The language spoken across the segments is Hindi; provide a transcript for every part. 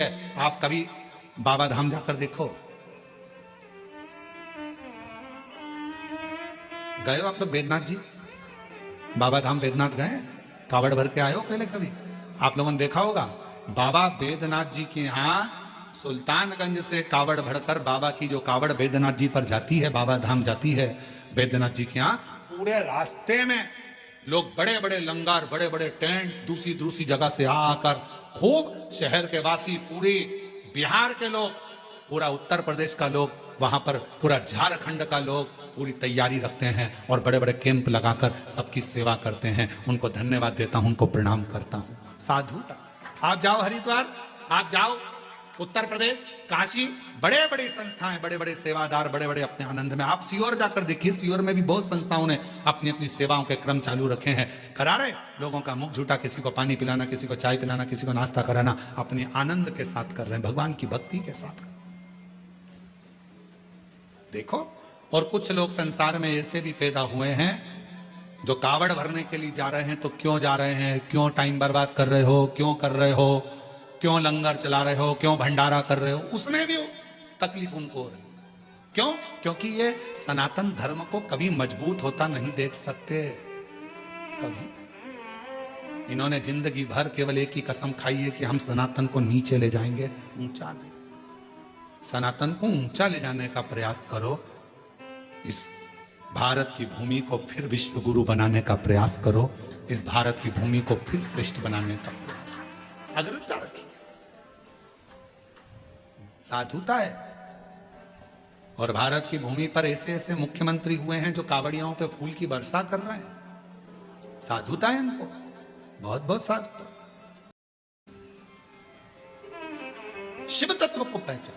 आप कभी बाबा धाम जाकर देखो, गए हो आप लोग बैद्यनाथ जी? बाबा धाम बैद्यनाथ गए? कावड़ भर के आए हो पहले कभी? आप लोगों ने देखा होगा बाबा बैद्यनाथ जी के यहाँ सुल्तानगंज से कावड़ भरकर बाबा की जो कावड़ बैद्यनाथ जी पर जाती है, बाबा धाम जाती है बैद्यनाथ जी के यहाँ, पूरे रास्ते में लोग बड़े बड़े लंगर, बड़े बड़े टेंट दूसरी दूसरी जगह से आकर खूब शहर के वासी, पूरी बिहार के लोग, पूरा उत्तर प्रदेश का लोग, वहां पर पूरा झारखंड का लोग पूरी तैयारी रखते हैं और बड़े बड़े कैंप लगाकर सबकी सेवा करते हैं। उनको धन्यवाद देता हूं, उनको प्रणाम करता हूं। साधु आप जाओ हरिद्वार, आप जाओ उत्तर प्रदेश, काशी, बड़े बड़ी संस्थाएं, बड़े बड़े सेवादार, बड़े बड़े अपने आनंद में। आप सीहोर जाकर देखिए, सीहोर में भी बहुत संस्थाओं ने अपनी अपनी सेवाओं के क्रम चालू रखे हैं। करा रहे लोगों का मुख झूठा, किसी को पानी पिलाना, किसी को चाय पिलाना, किसी को नाश्ता कराना, अपने आनंद के साथ कर रहे हैं, भगवान की भक्ति के साथ। देखो, और कुछ लोग संसार में ऐसे भी पैदा हुए हैं जो कावड़ भरने के लिए जा रहे हैं। तो क्यों जा रहे हैं? क्यों टाइम बर्बाद कर रहे हो? क्यों कर रहे हो? क्यों लंगर चला रहे हो? क्यों भंडारा कर रहे हो? उसमें भी तकलीफ उनको हो रही। क्यों? क्योंकि ये सनातन धर्म को कभी मजबूत होता नहीं देख सकते। कभी इन्होंने जिंदगी भर केवल एक ही कसम खाई है कि हम सनातन को नीचे ले जाएंगे, ऊंचा नहीं। सनातन को ऊंचा ले जाने का प्रयास करो। इस भारत की भूमि को फिर विश्व गुरु बनाने का प्रयास करो। इस भारत की भूमि को फिर श्रेष्ठ बनाने का प्रयास, अग्रता रखिए। साधुता है। और भारत की भूमि पर ऐसे ऐसे मुख्यमंत्री हुए हैं जो कावड़ियों पे फूल की वर्षा कर रहे हैं। साधुता है इनको, बहुत बहुत साधुता। शिव तत्व को पहचान।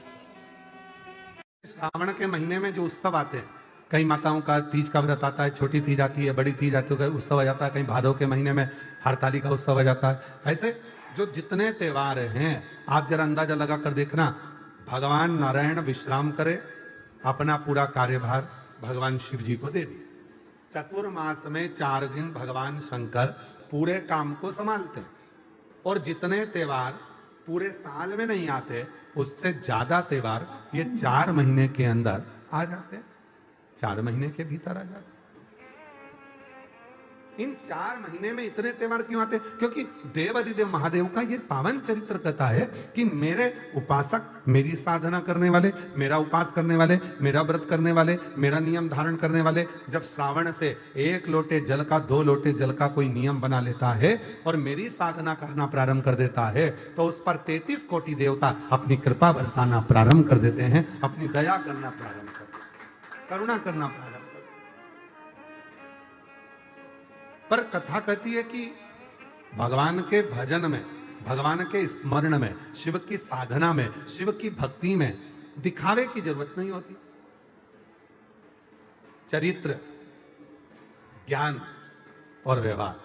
श्रावण के महीने में जो उत्सव आते हैं, कई माताओं का तीज का व्रत आता है, छोटी तीज आती है, बड़ी तीज आती है, उत्सव आ जाता है। कहीं भादव के महीने में हरताली का उत्सव आ जाता है। ऐसे जो जितने त्योहार हैं, आप जरा अंदाजा लगा कर देखना। भगवान नारायण विश्राम करे, अपना पूरा कार्यभार भगवान शिव जी को दे दिए। चतुर्मास में 4 दिन भगवान शंकर पूरे काम को संभालते हैं। और जितने त्योहार पूरे साल में नहीं आते, उससे ज्यादा त्योहार ये 4 महीने के अंदर आ जाते हैं। 4 महीने के भीतर आ जाते। इन 4 महीने में इतने त्योहार क्यों आते? क्योंकि देव अधिदेव महादेव का ये पावन चरित्र कथा है कि मेरे उपासक, मेरी साधना करने वाले, मेरा उपास करने वाले, मेरा व्रत करने वाले, मेरा नियम धारण करने वाले, जब श्रावण से 1 लोटे जल का, 2 लोटे जल का कोई नियम बना लेता है और मेरी साधना करना प्रारंभ कर देता है, तो उस पर 33 कोटि देवता अपनी कृपा बरसाना प्रारंभ कर देते हैं, अपनी दया करना प्रारंभ कर देते हैं, करुणा करना प्रारंभ। पर कथा कहती है कि भगवान के भजन में, भगवान के स्मरण में, शिव की साधना में, शिव की भक्ति में दिखावे की जरूरत नहीं होती। चरित्र, ज्ञान और व्यवहार,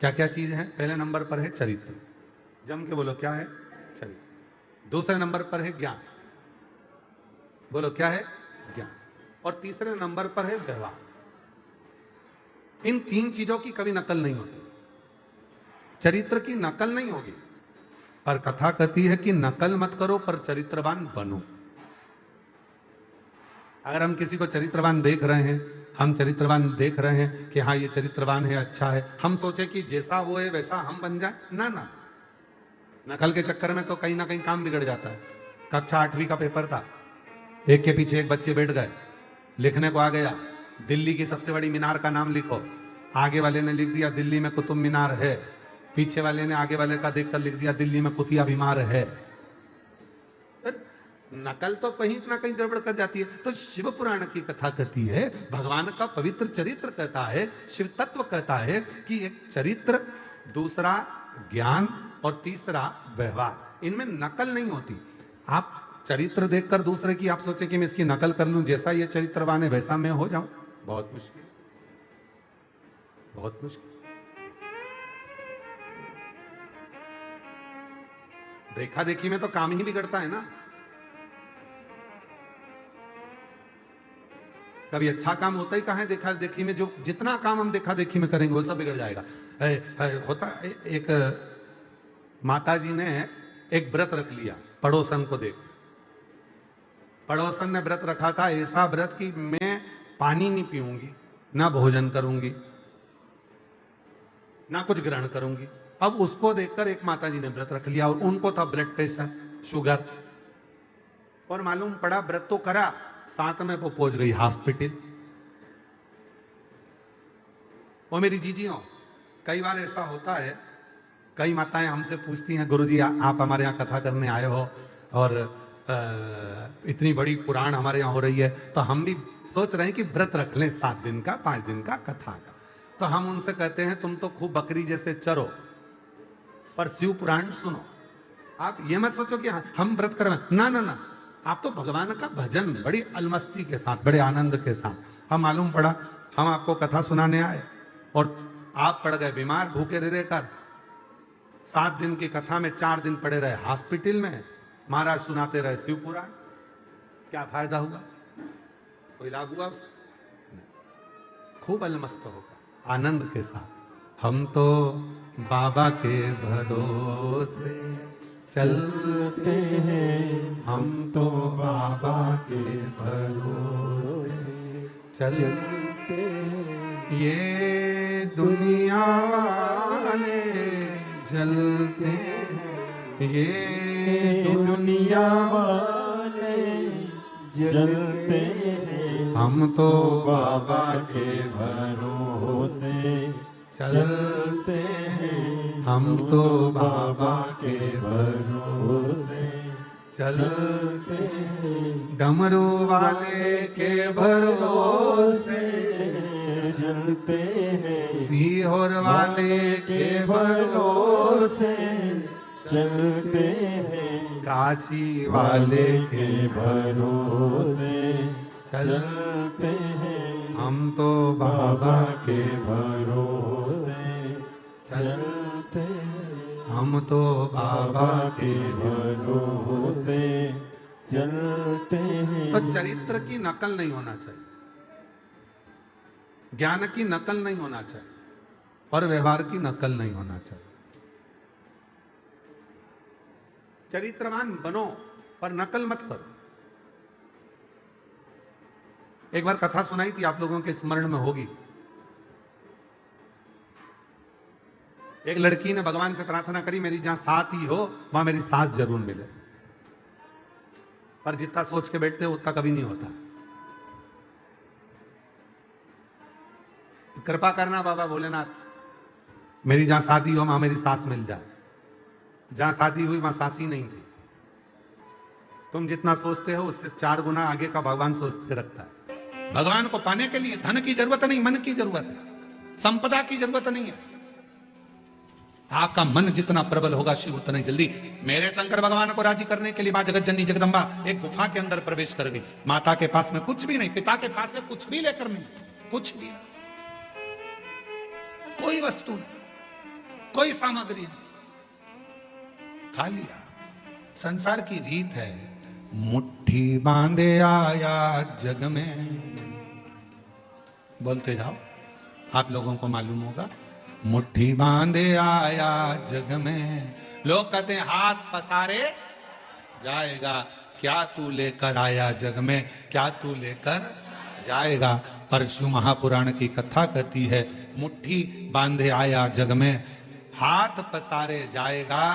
क्या क्या चीज है? पहले नंबर पर है चरित्र। जम के बोलो, क्या है? चरित्र। दूसरे नंबर पर है ज्ञान। बोलो, क्या है? ज्ञान। और तीसरे नंबर पर है व्यवहार। इन 3 चीजों की कभी नकल नहीं होती। चरित्र की नकल नहीं होगी, पर कथा कहती है कि नकल मत करो, पर चरित्रवान बनो। अगर हम किसी को चरित्रवान देख रहे हैं, हम चरित्रवान देख रहे हैं कि हाँ ये चरित्रवान है, अच्छा है, हम सोचे कि जैसा वो है वैसा हम बन जाए, ना ना। नकल के चक्कर में तो कहीं ना कहीं काम बिगड़ जाता है। कक्षा 8वीं का पेपर था, एक के पीछे एक बच्चे बैठ गए, लिखने को आ गया दिल्ली की सबसे बड़ी मीनार का नाम लिखो। आगे वाले ने लिख दिया दिल्ली में कुतुब मीनार है, पीछे वाले ने आगे वाले का देखकर लिख दिया दिल्ली में कुतिया बीमार है। नकल तो कहीं ना कहीं गड़बड़ कर जाती है। तो शिव पुराण की कथा कहती है, भगवान का पवित्र चरित्र कहता है, शिव तत्व कहता है कि एक चरित्र, दूसरा ज्ञान और तीसरा व्यवहार, इनमें नकल नहीं होती। आप चरित्र देखकर दूसरे की आप सोचे कि मैं इसकी नकल कर लूं, जैसा ये चरित्रवान है वैसा मैं हो जाऊं, बहुत मुश्किल, बहुत मुश्किल। देखा देखी में तो काम ही बिगड़ता है ना। कभी अच्छा काम होता ही कहां है देखा देखी में? जो जितना काम हम देखा देखी में करेंगे वो सब बिगड़ जाएगा। होता एक माता जी ने एक व्रत रख लिया पड़ोसन को देख। पड़ोसन ने व्रत रखा था, ऐसा व्रत कि मैं पानी नहीं पीऊंगी, ना भोजन करूंगी, ना कुछ ग्रहण करूंगी। अब उसको देखकर एक माता जी ने व्रत रख लिया और उनको था ब्लड प्रेशर, शुगर, और मालूम पड़ा व्रत तो करा, साथ में वो पहुंच गई हॉस्पिटल। वो मेरी जीजियों, कई बार ऐसा होता है, कई माताएं हमसे पूछती हैं, गुरुजी आप हमारे यहाँ कथा करने आए हो और इतनी बड़ी पुराण हमारे यहाँ हो रही है, तो हम भी सोच रहे हैं कि व्रत रख लें 7 दिन का, 5 दिन का कथा का। तो हम उनसे कहते हैं तुम तो खूब बकरी जैसे चरो, पर शिव पुराण सुनो। आप ये मत सोचो कि हम व्रत करवाएं, ना ना ना, आप तो भगवान का भजन बड़ी अलमस्ती के साथ, बड़े आनंद के साथ। हम मालूम पड़ा हम आपको कथा सुनाने आए और आप पड़ गए बीमार, भूखे रह कर। 7 दिन की कथा में 4 दिन पड़े रहे हॉस्पिटल में, महाराज सुनाते रहे शिव पुराण। क्या फायदा हुआ? कोई लाभ हुआ उसका? खूब अलमस्त होगा आनंद के साथ। हम तो बाबा के भरोसे चलते हैं, हम तो बाबा के भरोसे चलते हैं, ये दुनिया वाले जलते हैं, ये दुनिया वाले जलते हैं, हम तो बाबा के भरोसे चलते हैं, हम तो बाबा के भरोसे चलते हैं, डमरू वाले के भरोसे चलते हैं, सीहोर वाले के भरोसे चलते हैं, काशी वाले के भरोसे चलते हैं, हम तो बाबा के भरोसे चलते हैं, हम तो बाबा के भरोसे चलते हैं। तो चरित्र की नकल नहीं होना चाहिए, ज्ञान की नकल नहीं होना चाहिए, और व्यवहार की नकल नहीं होना चाहिए। चरित्रवान बनो पर नकल मत करो। एक बार कथा सुनाई थी, आप लोगों के स्मरण में होगी। एक लड़की ने भगवान से प्रार्थना करी, मेरी जहां साथ ही हो वहां मेरी सास जरूर मिले। पर जितना सोच के बैठते हो उतना कभी नहीं होता। कृपा करना बाबा भोलेनाथ, मेरी जहां शादी हो वहां मेरी सास मिल जाए। जहां शादी हुई वहां सास ही नहीं थी। तुम जितना सोचते हो उससे 4 गुना आगे का भगवान सोच के रखता है। भगवान को पाने के लिए धन की जरूरत नहीं, मन की जरूरत है, संपदा की जरूरत नहीं है। आपका मन जितना प्रबल होगा शिव उतना जल्दी। मेरे शंकर भगवान को राजी करने के लिए मां जगत जननी जगदम्बा एक गुफा के अंदर प्रवेश कर गई। माता के पास में कुछ भी नहीं, पिता के पास से कुछ भी लेकर नहीं, कुछ भी, कोई वस्तु नहीं, कोई सामग्री नहीं, खा लिया। संसार की रीत है, मुट्ठी बांधे आया जग में। बोलते जाओ, आप लोगों को मालूम होगा। मुट्ठी बांधे आया जग में, लोग कहते हैं हाथ पसारे जाएगा। क्या तू लेकर आया जग में, क्या तू लेकर जाएगा? परशु महापुराण की कथा कहती है, मुट्ठी बांधे आया जग में, हाथ पसारे जाएगा,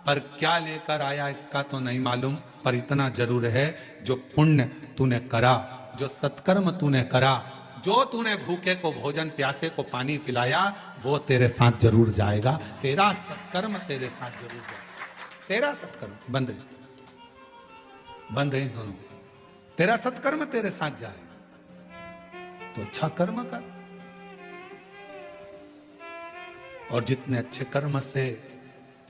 पर क्या लेकर आया इसका तो नहीं मालूम। पर इतना जरूर है, जो पुण्य तूने करा, जो सत्कर्म तूने करा, जो तूने भूखे को भोजन, प्यासे को पानी पिलाया, वो तेरे साथ जरूर जाएगा। तेरा सत्कर्म तेरे साथ जरूर जाएगा। तेरा सत्कर्म बंद है दोनों, तेरा सत्कर्म तेरे साथ जाएगा। तो अच्छा कर्म कर, और जितने अच्छे कर्म से,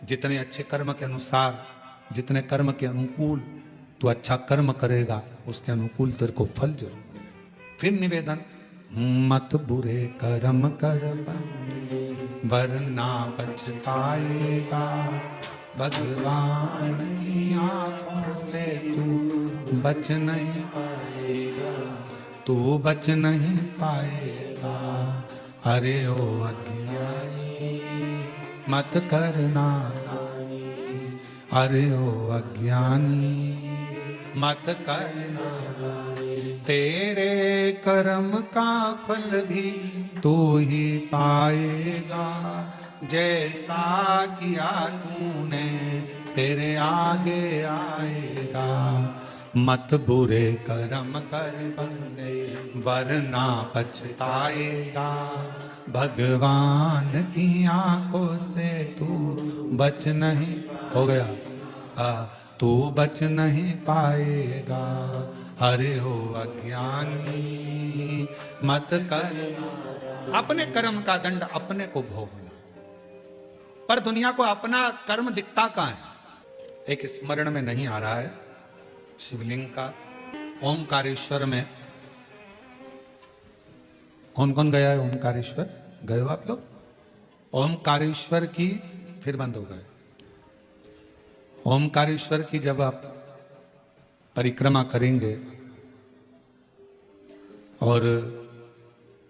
जितने अच्छे कर्म के अनुसार, जितने कर्म के अनुकूल तू अच्छा कर्म करेगा, उसके अनुकूल तेरे को फल जरूर मिलेगा। फिर निवेदन, मत बुरे कर्म कर वरना पछताएगा, भगवान की आंखों से तू बच नहीं पाएगा, तू बच नहीं पाएगा। अरे ओ अज्ञानी मत करना, अरे ओ अज्ञानी मत करना, तेरे कर्म का फल भी तू ही पाएगा, जैसा किया तूने तेरे आगे आएगा। मत बुरे कर्म कर बंदे वरना पछताएगा, भगवान की आंखों से तू बच नहीं, हो गया, तू बच नहीं पाएगा। अरे हो अज्ञानी मत करना, अपने कर्म का दंड अपने को भोगना। पर दुनिया को अपना कर्म दिखता कहां है? एक स्मरण में नहीं आ रहा है शिवलिंग का, ओमकारेश्वर में। कौन कौन गया है ओमकारेश्वर? गए हो आप लोग? ओमकारेश्वर की, फिर बंद हो गए। ओमकारेश्वर की जब आप परिक्रमा करेंगे और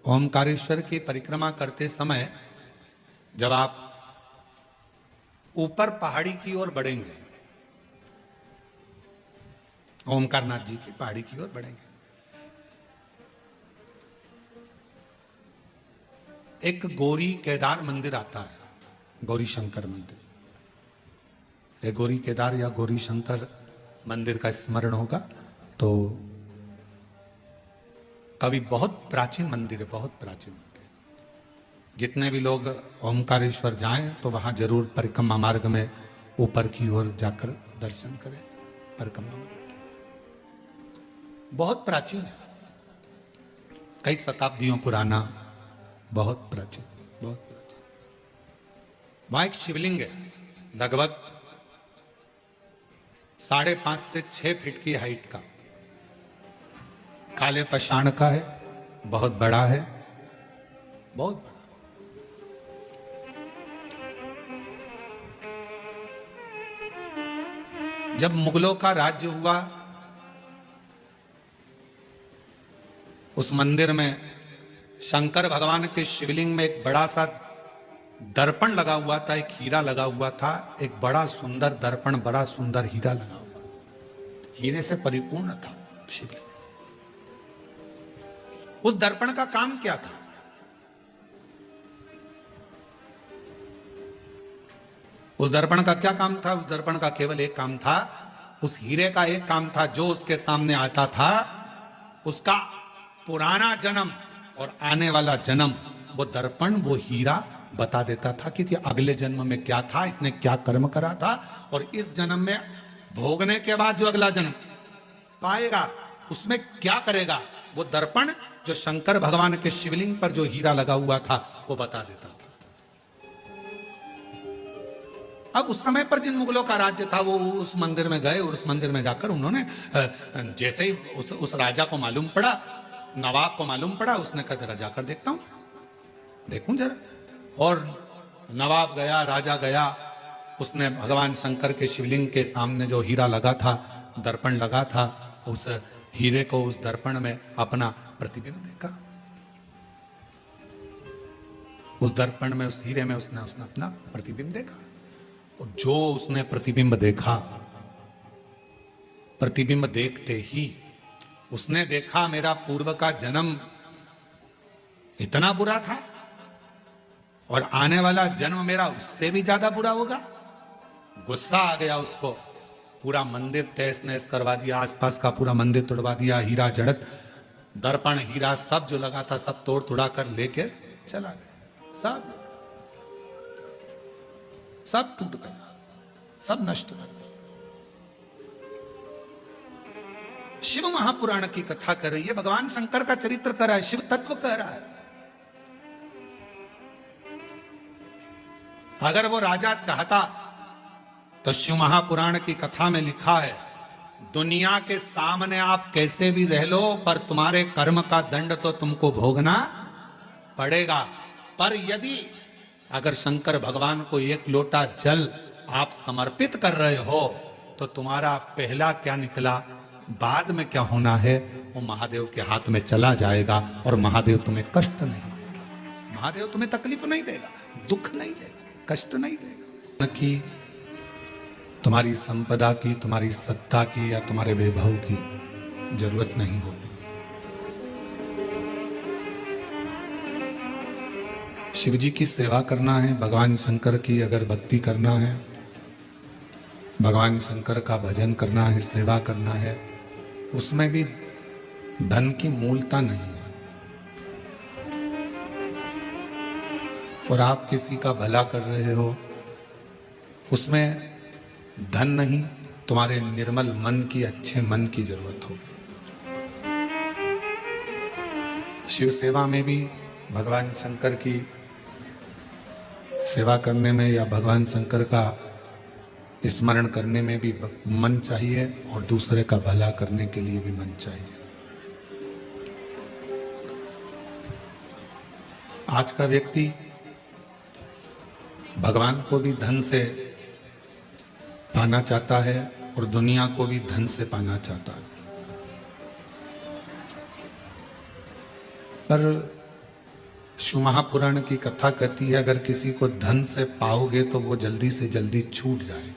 ओमकारेश्वर की परिक्रमा करते समय जब आप ऊपर पहाड़ी की ओर बढ़ेंगे, ओमकारनाथ जी की पहाड़ी की ओर बढ़ेंगे, एक गौरी केदार मंदिर आता है, गौरी शंकर मंदिर। ये गौरी केदार या गौरी शंकर मंदिर का स्मरण होगा तो कभी, बहुत प्राचीन मंदिर है, बहुत प्राचीन मंदिर। जितने भी लोग ओमकारेश्वर जाएं तो वहां जरूर परिक्रमा मार्ग में ऊपर की ओर जाकर दर्शन करें। परिक्रमा मार्ग बहुत प्राचीन है, कई शताब्दियों पुराना, बहुत प्राचीन, बहुत प्राचीन। वहां एक शिवलिंग है, लगभग 5.5 से 6 फीट की हाइट का, काले पशाण का है, बहुत बड़ा है, बहुत बड़ा। जब मुगलों का राज्य हुआ, उस मंदिर में शंकर भगवान के शिवलिंग में एक बड़ा सा दर्पण लगा हुआ था, एक हीरा लगा हुआ था, एक बड़ा सुंदर दर्पण, बड़ा सुंदर हीरा लगा हुआ, हीरे से परिपूर्ण था शिवलिंग। उस दर्पण का काम क्या था? उस दर्पण का क्या काम था? उस दर्पण का केवल एक काम था, उस हीरे का एक काम था, जो उसके सामने आता था उसका पुराना जन्म और आने वाला जन्म, वो दर्पण, वो हीरा बता देता था कि अगले जन्म में क्या था, इसने क्या कर्म करा था, और इस जन्म में भोगने के बाद जो अगला जन्म पाएगा उसमें क्या करेगा। वो दर्पण जो शंकर भगवान के शिवलिंग पर जो हीरा लगा हुआ था वो बता देता था। अब उस समय पर जिन मुगलों का राज्य था वो उस मंदिर में गए और उस मंदिर में जाकर उन्होंने, जैसे ही उस राजा को मालूम पड़ा, नवाब को मालूम पड़ा, उसने कहा जरा जाकर देखता हूं, देखूं जरा। और नवाब गया, राजा गया, उसने भगवान शंकर के शिवलिंग के सामने जो हीरा लगा था, दर्पण लगा था, उस हीरे को, उस दर्पण में अपना प्रतिबिंब देखा। उस दर्पण में, उस हीरे में उसने अपना प्रतिबिंब देखा। और जो उसने प्रतिबिंब देखा, प्रतिबिंब देखते ही उसने देखा मेरा पूर्व का जन्म इतना बुरा था और आने वाला जन्म मेरा उससे भी ज्यादा बुरा होगा। गुस्सा आ गया उसको, पूरा मंदिर तहस नहस करवा दिया, आसपास का पूरा मंदिर तोड़वा दिया, हीरा जड़त, दर्पण, हीरा सब जो लगा था सब तोड़ तुड़ा कर लेके चला गया। सब टूट गया, सब नष्ट कर दिया। शिव महापुराण की कथा कर रही है, भगवान शंकर का चरित्र कर रहा है, शिव तत्व कह रहा है। अगर वो राजा चाहता तो शिव महापुराण की कथा में लिखा है, दुनिया के सामने आप कैसे भी रह लो पर तुम्हारे कर्म का दंड तो तुमको भोगना पड़ेगा। पर यदि अगर शंकर भगवान को एक लोटा जल आप समर्पित कर रहे हो तो तुम्हारा पहला क्या निकला, बाद में क्या होना है, वो महादेव के हाथ में चला जाएगा और महादेव तुम्हें कष्ट नहीं देगा, महादेव तुम्हें तकलीफ नहीं देगा, दुख नहीं देगा, कष्ट नहीं देगा। कि तुम्हारी संपदा की, तुम्हारी सत्ता की या तुम्हारे वैभव की जरूरत नहीं होती। शिव जी की सेवा करना है, भगवान शंकर की अगर भक्ति करना है, भगवान शंकर का भजन करना है, सेवा करना है, उसमें भी धन की मूलता नहीं है। और आप किसी का भला कर रहे हो, उसमें धन नहीं, तुम्हारे निर्मल मन की, अच्छे मन की जरूरत हो। शिव सेवा में भी भगवान शंकर की सेवा करने में या भगवान शंकर का स्मरण करने में भी मन चाहिए और दूसरे का भला करने के लिए भी मन चाहिए। आज का व्यक्ति भगवान को भी धन से पाना चाहता है और दुनिया को भी धन से पाना चाहता है। पर शिव महापुराण की कथा कहती है, अगर किसी को धन से पाओगे तो वो जल्दी से जल्दी छूट जाए।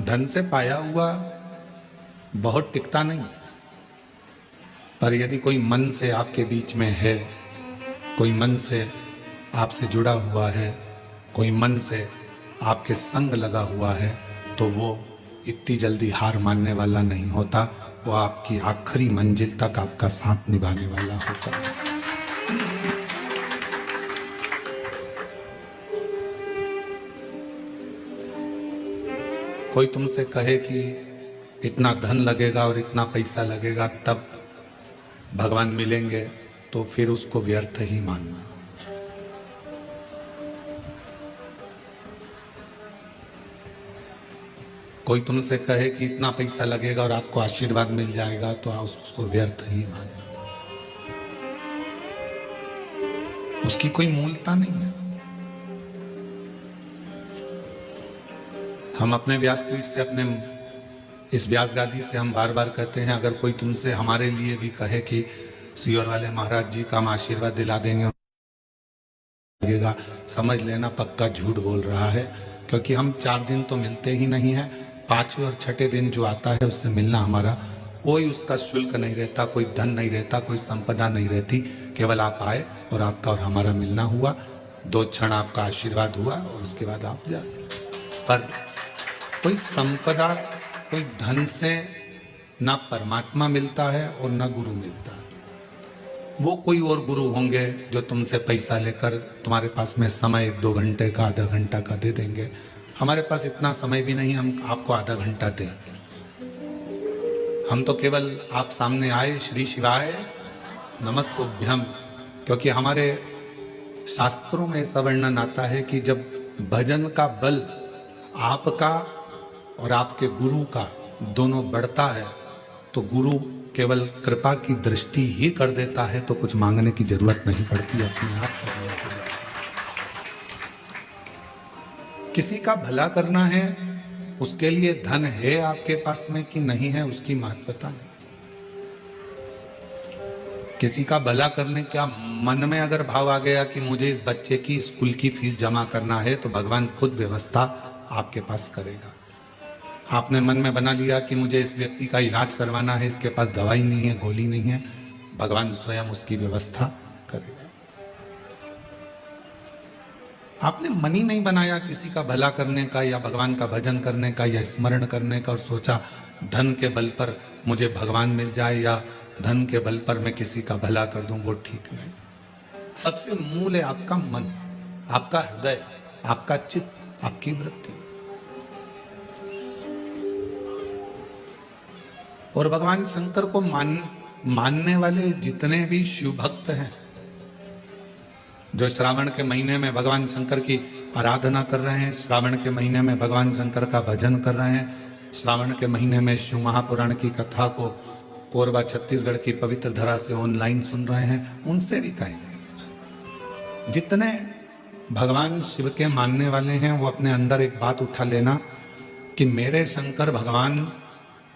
धन से पाया हुआ बहुत टिकता नहीं, पर यदि कोई मन से आपके बीच में है, कोई मन से आपसे जुड़ा हुआ है, कोई मन से आपके संग लगा हुआ है, तो वो इतनी जल्दी हार मानने वाला नहीं होता। वो आपकी आखिरी मंजिल तक आपका साथ निभाने वाला होता है। कोई तुमसे कहे कि इतना धन लगेगा और इतना पैसा लगेगा तब भगवान मिलेंगे, तो फिर उसको व्यर्थ ही मानना। कोई तुमसे कहे कि इतना पैसा लगेगा और आपको आशीर्वाद मिल जाएगा, तो आप उसको व्यर्थ ही मानना। उसकी कोई मूलता नहीं है। हम अपने व्यासपीठ से, अपने इस व्यास गादी से हम बार बार कहते हैं, अगर कोई तुमसे हमारे लिए भी कहे कि सियोर वाले महाराज जी का हम आशीर्वाद दिला देंगे, लगेगा, समझ लेना पक्का झूठ बोल रहा है। क्योंकि हम 4 दिन तो मिलते ही नहीं है, 5वें और 6ठे दिन जो आता है उससे मिलना हमारा कोई उसका शुल्क नहीं रहता, कोई धन नहीं रहता, कोई संपदा नहीं रहती। केवल आप आए और आपका और हमारा मिलना हुआ, 2 क्षण आपका आशीर्वाद हुआ और उसके बाद आप जाए। पर कोई संपदा, कोई धन से ना परमात्मा मिलता है और ना गुरु मिलता है। वो कोई और गुरु होंगे जो तुमसे पैसा लेकर तुम्हारे पास में समय 1-2 घंटे का, आधा घंटा का दे देंगे। हमारे पास इतना समय भी नहीं हम आपको आधा घंटा दें। हम तो केवल आप सामने आए, श्री शिवाय नमस्तुभ्यम, क्योंकि हमारे शास्त्रों में ऐसा वर्णन आता है कि जब भजन का बल आपका और आपके गुरु का दोनों बढ़ता है, तो गुरु केवल कृपा की दृष्टि ही कर देता है, तो कुछ मांगने की जरूरत नहीं पड़ती, अपने आप करने की। किसी का भला करना है, उसके लिए धन है आपके पास में कि नहीं है, उसकी महत्वता नहीं। किसी का भला करने का मन में अगर भाव आ गया कि मुझे इस बच्चे की स्कूल की फीस जमा करना है, तो भगवान खुद व्यवस्था आपके पास करेगा। आपने मन में बना लिया कि मुझे इस व्यक्ति का इलाज करवाना है, इसके पास दवाई नहीं है, गोली नहीं है, भगवान स्वयं उसकी व्यवस्था करेगा। आपने मन ही नहीं बनाया किसी का भला करने का या भगवान का भजन करने का या स्मरण करने का, और सोचा धन के बल पर मुझे भगवान मिल जाए या धन के बल पर मैं किसी का भला कर दूं, वो ठीक नहीं। सबसे मूल है आपका मन, आपका हृदय, आपका चित्त, आपकी वृत्ति। और भगवान शंकर को मानने वाले जितने भी शिव भक्त हैं, जो श्रावण के महीने में भगवान शंकर की आराधना कर रहे हैं, श्रावण के महीने में भगवान शंकर का भजन कर रहे हैं, श्रावण के महीने में शिव महापुराण की कथा को कोरबा छत्तीसगढ़ की पवित्र धरा से ऑनलाइन सुन रहे हैं, उनसे भी कहेंगे, जितने भगवान शिव के मानने वाले हैं, वो अपने अंदर एक बात उठा लेना कि मेरे शंकर भगवान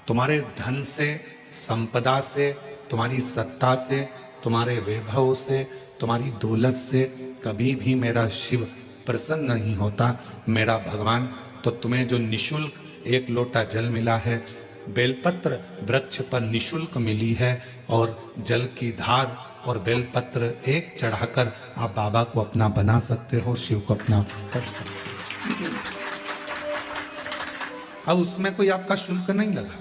तुम्हारे धन से, संपदा से, तुम्हारी सत्ता से, तुम्हारे वैभव से, तुम्हारी दौलत से कभी भी मेरा शिव प्रसन्न नहीं होता मेरा भगवान, तो तुम्हें जो निशुल्क 1 लोटा जल मिला है, बेलपत्र वृक्ष पर निशुल्क मिली है, और जल की धार और बेलपत्र एक चढ़ाकर आप बाबा को अपना बना सकते हो, शिव को अपना कर सकते हो। अब उसमें कोई आपका शुल्क नहीं लगा।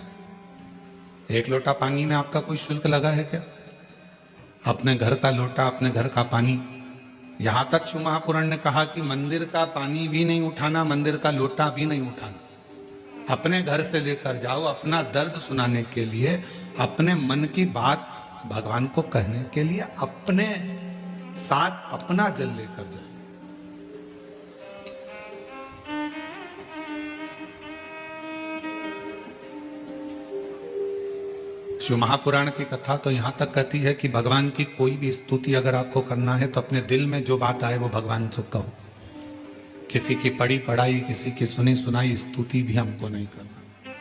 1 लोटा पानी में आपका कोई शुल्क लगा है क्या? अपने घर का लोटा, अपने घर का पानी। यहां तक शिव महापुराण ने कहा कि मंदिर का पानी भी नहीं उठाना, मंदिर का लोटा भी नहीं उठाना, अपने घर से लेकर जाओ, अपना दर्द सुनाने के लिए, अपने मन की बात भगवान को कहने के लिए अपने साथ अपना जल लेकर जाओ। शिव महापुराण की कथा तो यहां तक कहती है कि भगवान की कोई भी स्तुति अगर आपको करना है तो अपने दिल में जो बात आए वो भगवान से कहो। किसी की पढ़ी पढ़ाई, किसी की सुनी सुनाई स्तुति भी हमको नहीं करना,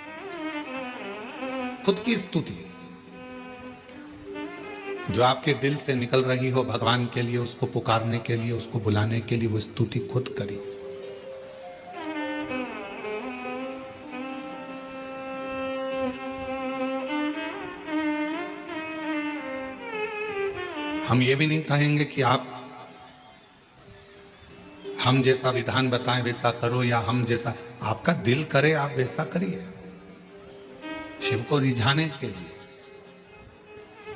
खुद की स्तुति जो आपके दिल से निकल रही हो भगवान के लिए, उसको पुकारने के लिए, उसको बुलाने के लिए, वो स्तुति खुद करिए। हम ये भी नहीं कहेंगे कि आप हम जैसा विधान बताएं वैसा करो, या हम जैसा आपका दिल करे आप वैसा करिए। शिव को रिझाने के लिए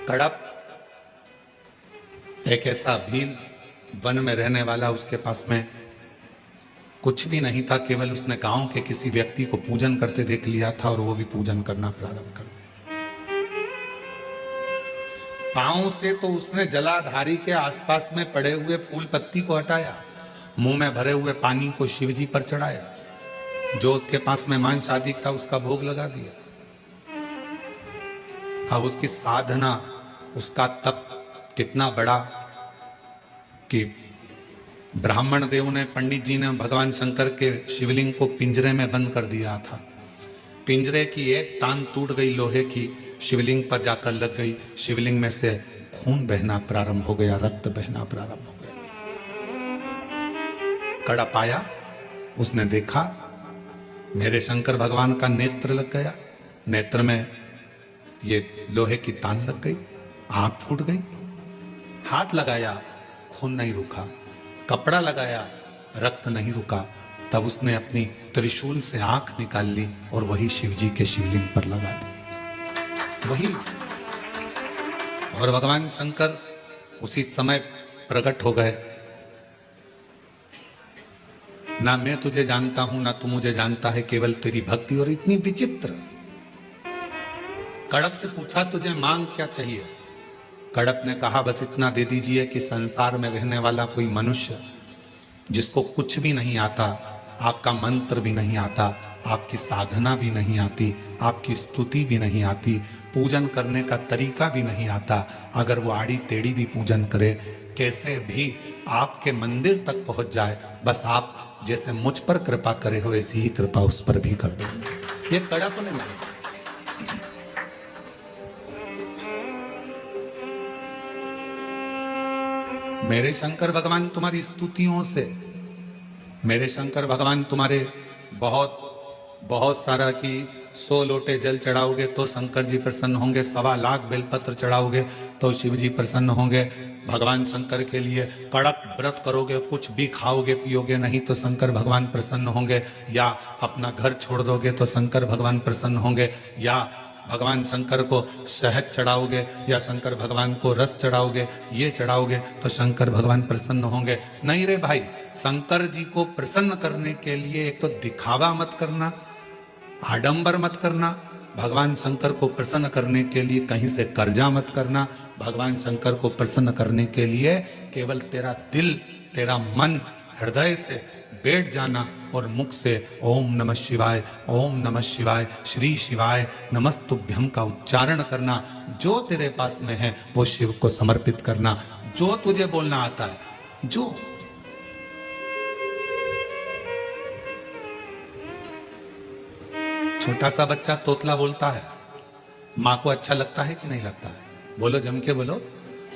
कड़प एक ऐसा भील वन में रहने वाला, उसके पास में कुछ भी नहीं था, केवल उसने गांव के किसी व्यक्ति को पूजन करते देख लिया था और वो भी पूजन करना प्रारंभ कर दिया। पांव से तो उसने जलाधारी के आसपास में पड़े हुए फूल पत्ती को हटाया, मुंह में भरे हुए पानी को शिवजी पर चढ़ाया, जो उसके पास मेहमान शादी था उसका भोग लगा दिया। अब उसकी साधना, उसका तप कितना बड़ा कि ब्राह्मण देव ने, पंडित जी ने भगवान शंकर के शिवलिंग को पिंजरे में बंद कर दिया था। पिंजरे की एक तान टूट गई लोहे की, शिवलिंग पर जाकर लग गई, शिवलिंग में से खून बहना प्रारंभ हो गया, रक्त बहना प्रारंभ हो गया। कड़प आया, उसने देखा मेरे शंकर भगवान का नेत्र लग गया, नेत्र में ये लोहे की तान लग गई, आंख फूट गई। हाथ लगाया, खून नहीं रुका, कपड़ा लगाया, रक्त नहीं रुका। तब उसने अपनी त्रिशूल से आंख निकाल ली और वही शिवजी के शिवलिंग पर लगा दी, वही। और भगवान शंकर उसी समय प्रकट हो गए। ना मैं तुझे जानता हूं, ना तू मुझे जानता है, केवल तेरी भक्ति। और इतनी विचित्र। कड़प से पूछा तुझे मांग क्या चाहिए? कड़प ने कहा बस इतना दे दीजिए कि संसार में रहने वाला कोई मनुष्य जिसको कुछ भी नहीं आता, आपका मंत्र भी नहीं आता, आपकी साधना भी नहीं आती, आपकी स्तुति भी नहीं आती, पूजन करने का तरीका भी नहीं आता, अगर वो आड़ी टेढ़ी भी पूजन करे, कैसे भी आपके मंदिर तक पहुंच जाए, बस आप जैसे मुझ पर कृपा करे हो ऐसी ही कृपा उस पर भी कर देंगे। ये कड़प ने मांगा। मेरे शंकर भगवान तुम्हारी स्तुतियों से, मेरे शंकर भगवान तुम्हारे बहुत सारा की 100 लोटे जल चढ़ाओगे तो शंकर जी प्रसन्न होंगे, 1.25 लाख बेलपत्र चढ़ाओगे तो शिव जी प्रसन्न होंगे। भगवान शंकर के लिए कड़क व्रत करोगे, कुछ भी खाओगे पियोगे नहीं तो शंकर भगवान प्रसन्न होंगे, या अपना घर छोड़ दोगे तो शंकर भगवान प्रसन्न होंगे, या भगवान शंकर को शहद चढ़ाओगे या शंकर भगवान को रस चढ़ाओगे, ये चढ़ाओगे तो शंकर भगवान प्रसन्न होंगे। नहीं रे भाई, शंकर जी को प्रसन्न करने के लिए एक तो दिखावा मत करना, आडंबर मत करना, भगवान शंकर को प्रसन्न करने के लिए कहीं से कर्जा मत करना, भगवान शंकर को प्रसन्न करने के लिए केवल तेरा दिल, तेरा मन हृदय से बैठ जाना और मुख से ओम नमः शिवाय, ओम नमः शिवाय, श्री शिवाय नमस्तुभ्यम का उच्चारण करना। जो तेरे पास में है वो शिव को समर्पित करना, जो तुझे बोलना आता है, जो छोटा सा बच्चा तोतला बोलता है, माँ को अच्छा लगता है कि नहीं लगता है? बोलो, जम के बोलो,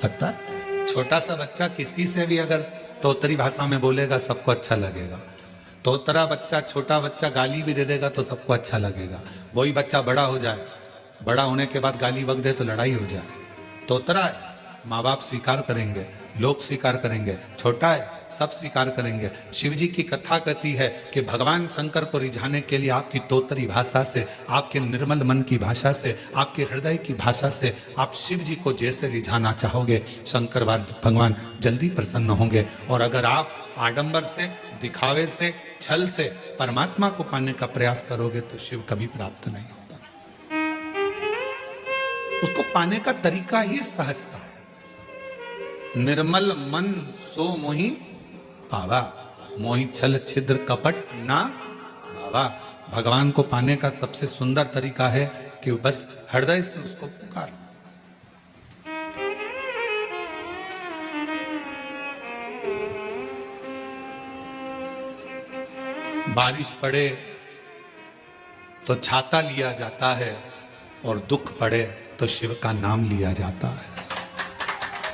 लगता है। छोटा सा बच्चा किसी से भी अगर तोतरी भाषा में बोलेगा, सबको अच्छा लगेगा। तोतरा बच्चा, छोटा बच्चा गाली भी दे देगा तो सबको अच्छा लगेगा। वही बच्चा बड़ा हो जाए, बड़ा होने के बाद गाली बक दे तो लड़ाई हो जाए। तोतरा है, माँ बाप स्वीकार करेंगे, लोग स्वीकार करेंगे। छोटा है, सब स्वीकार करेंगे। शिव जी की कथा कहती है कि भगवान शंकर को रिझाने के लिए आपकी तोतरी भाषा से, आपके निर्मल मन की भाषा से, आपके हृदय की भाषा से आप शिव जी को जैसे रिझाना चाहोगे, शंकर भगवान जल्दी प्रसन्न होंगे। और अगर आप आडंबर से, दिखावे से, छल से परमात्मा को पाने का प्रयास करोगे तो शिव कभी प्राप्त नहीं होता। उसको पाने का तरीका ही सहजता है। निर्मल मन सो मोहि पावा, मोहि छल छिद्र कपट ना पावा। भगवान को पाने का सबसे सुंदर तरीका है कि बस हृदय से उसको पुकार। बारिश पड़े तो छाता लिया जाता है और दुख पड़े तो शिव का नाम लिया जाता है।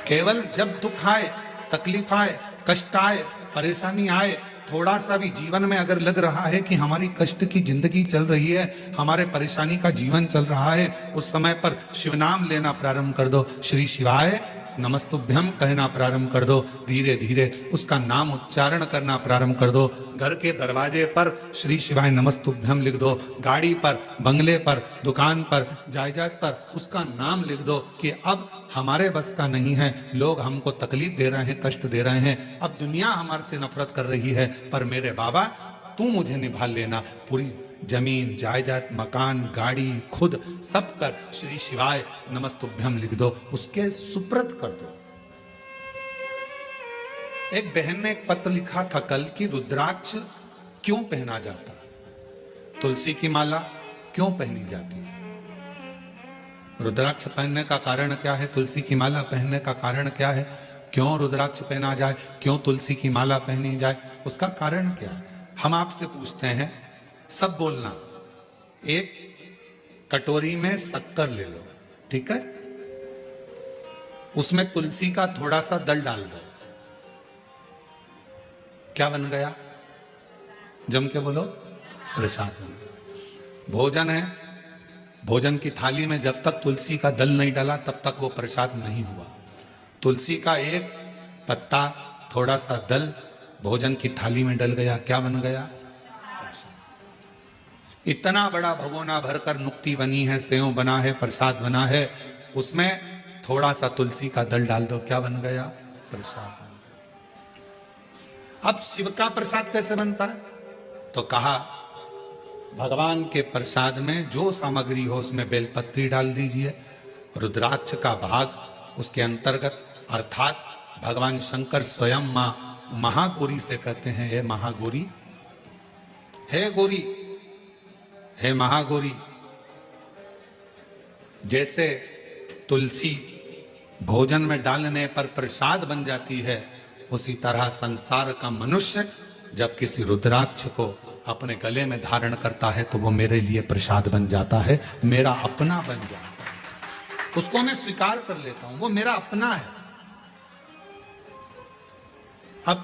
केवल जब दुख आए, तकलीफ आए, कष्ट आए, परेशानी आए, थोड़ा सा भी जीवन में अगर लग रहा है कि हमारी कष्ट की जिंदगी चल रही है, हमारे परेशानी का जीवन चल रहा है, उस समय पर शिव नाम लेना प्रारंभ कर दो। श्री शिवाय नमस्तुभ्यम कहना प्रारंभ कर दो। धीरे धीरे उसका नाम उच्चारण करना प्रारंभ कर दो। घर के दरवाजे पर श्री शिवाय नमस्तुभ्यम लिख दो। गाड़ी पर, बंगले पर, दुकान पर, जायदाद पर उसका नाम लिख दो कि अब हमारे बस का नहीं है, लोग हमको तकलीफ दे रहे हैं, कष्ट दे रहे हैं, अब दुनिया हमारे से नफरत कर रही है, पर मेरे बाबा तू मुझे निभा लेना। पूरी जमीन, जायदाद, मकान, गाड़ी, खुद सब कर श्री शिवाय नमस्तुभ्यम लिख दो, उसके सुप्रत कर दो। एक बहन ने एक पत्र लिखा था कल कि रुद्राक्ष क्यों पहना जाता है, तुलसी की माला क्यों पहनी जाती है। रुद्राक्ष पहनने का कारण क्या है, तुलसी की माला पहनने का कारण क्या है, क्यों रुद्राक्ष पहना जाए, क्यों तुलसी की माला पहनी जाए, उसका कारण क्या है। हम आपसे पूछते हैं, सब बोलना। एक कटोरी में शक्कर ले लो, ठीक है, उसमें तुलसी का थोड़ा सा दल डाल दो, क्या बन गया, जम के बोलो, प्रसाद बन गया। भोजन है, भोजन की थाली में जब तक तुलसी का दल नहीं डाला तब तक वो प्रसाद नहीं हुआ। तुलसी का एक पत्ता, थोड़ा सा दल भोजन की थाली में डल गया, क्या बन गया। इतना बड़ा भगोना भरकर नुक्ति बनी है, सेव बना है, प्रसाद बना है, उसमें थोड़ा सा तुलसी का दल डाल दो, क्या बन गया, प्रसाद। अब शिव का प्रसाद कैसे बनता है, तो कहा भगवान के प्रसाद में जो सामग्री हो उसमें बेलपत्री डाल दीजिए, रुद्राक्ष का भाग उसके अंतर्गत, अर्थात भगवान शंकर स्वयं मां महागौरी से कहते हैं, हे महागौरी, हे गौरी, हे महागौरी। जैसे तुलसी भोजन में डालने पर प्रसाद बन जाती है, उसी तरह संसार का मनुष्य जब किसी रुद्राक्ष को अपने गले में धारण करता है तो वो मेरे लिए प्रसाद बन जाता है, मेरा अपना बन जाता है, उसको मैं स्वीकार कर लेता हूं, वो मेरा अपना है। अब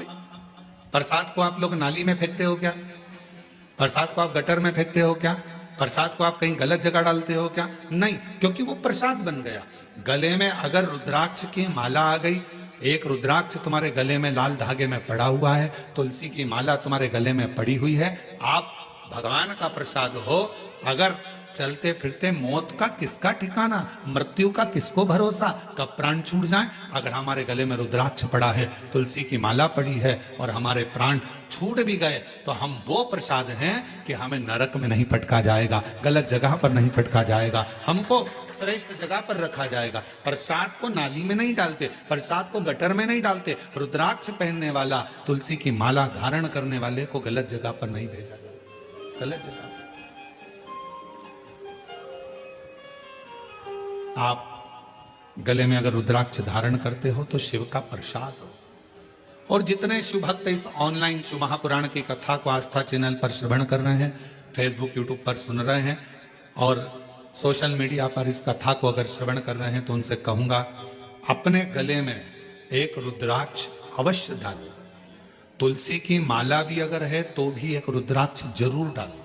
प्रसाद को आप लोग नाली में फेंकते हो क्या, प्रसाद को आप गटर में फेंकते हो क्या, प्रसाद को आप कहीं गलत जगह डालते हो क्या, नहीं, क्योंकि वो प्रसाद बन गया। गले में अगर रुद्राक्ष की माला आ गई, एक रुद्राक्ष तुम्हारे गले में लाल धागे में पड़ा हुआ है, तुलसी की माला तुम्हारे गले में पड़ी हुई है, आप भगवान का प्रसाद हो। अगर चलते फिरते मौत का किसका ठिकाना, मृत्यु का किसको भरोसा, कब प्राण छूट जाए। अगर हमारे गले में रुद्राक्ष पड़ा है, तुलसी की माला पड़ी है और हमारे प्राण छूट भी गए तो हम वो प्रसाद हैं कि हमें नरक में नहीं पटका जाएगा, गलत जगह पर नहीं पटका जाएगा, हमको श्रेष्ठ जगह पर रखा जाएगा। प्रसाद को नाली में नहीं डालते, प्रसाद को गटर में नहीं डालते, रुद्राक्ष पहनने वाला, तुलसी की माला धारण करने वाले को गलत जगह पर नहीं भेजा जाता, गलत जगह। आप गले में अगर रुद्राक्ष धारण करते हो तो शिव का प्रसाद हो। और जितने शिव भक्त इस ऑनलाइन शिव महापुराण की कथा को आस्था चैनल पर श्रवण कर रहे हैं, फेसबुक यूट्यूब पर सुन रहे हैं और सोशल मीडिया पर इस कथा को अगर श्रवण कर रहे हैं, तो उनसे कहूंगा अपने गले में एक रुद्राक्ष अवश्य डालो। तुलसी की माला भी अगर है तो भी एक रुद्राक्ष जरूर डालो।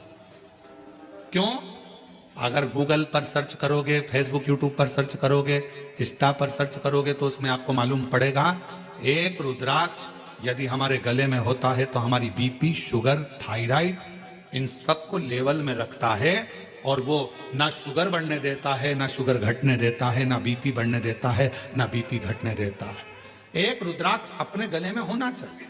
क्यों? अगर गूगल पर सर्च करोगे, फेसबुक यूट्यूब पर सर्च करोगे, इंस्टा पर सर्च करोगे तो उसमें आपको मालूम पड़ेगा एक रुद्राक्ष यदि हमारे गले में होता है तो हमारी बीपी, शुगर, थायराइड इन सबको लेवल में रखता है। और वो ना शुगर बढ़ने देता है, ना शुगर घटने देता है, ना बीपी बढ़ने देता है, ना बीपी घटने देता है। एक रुद्राक्ष अपने गले में होना चाहिए।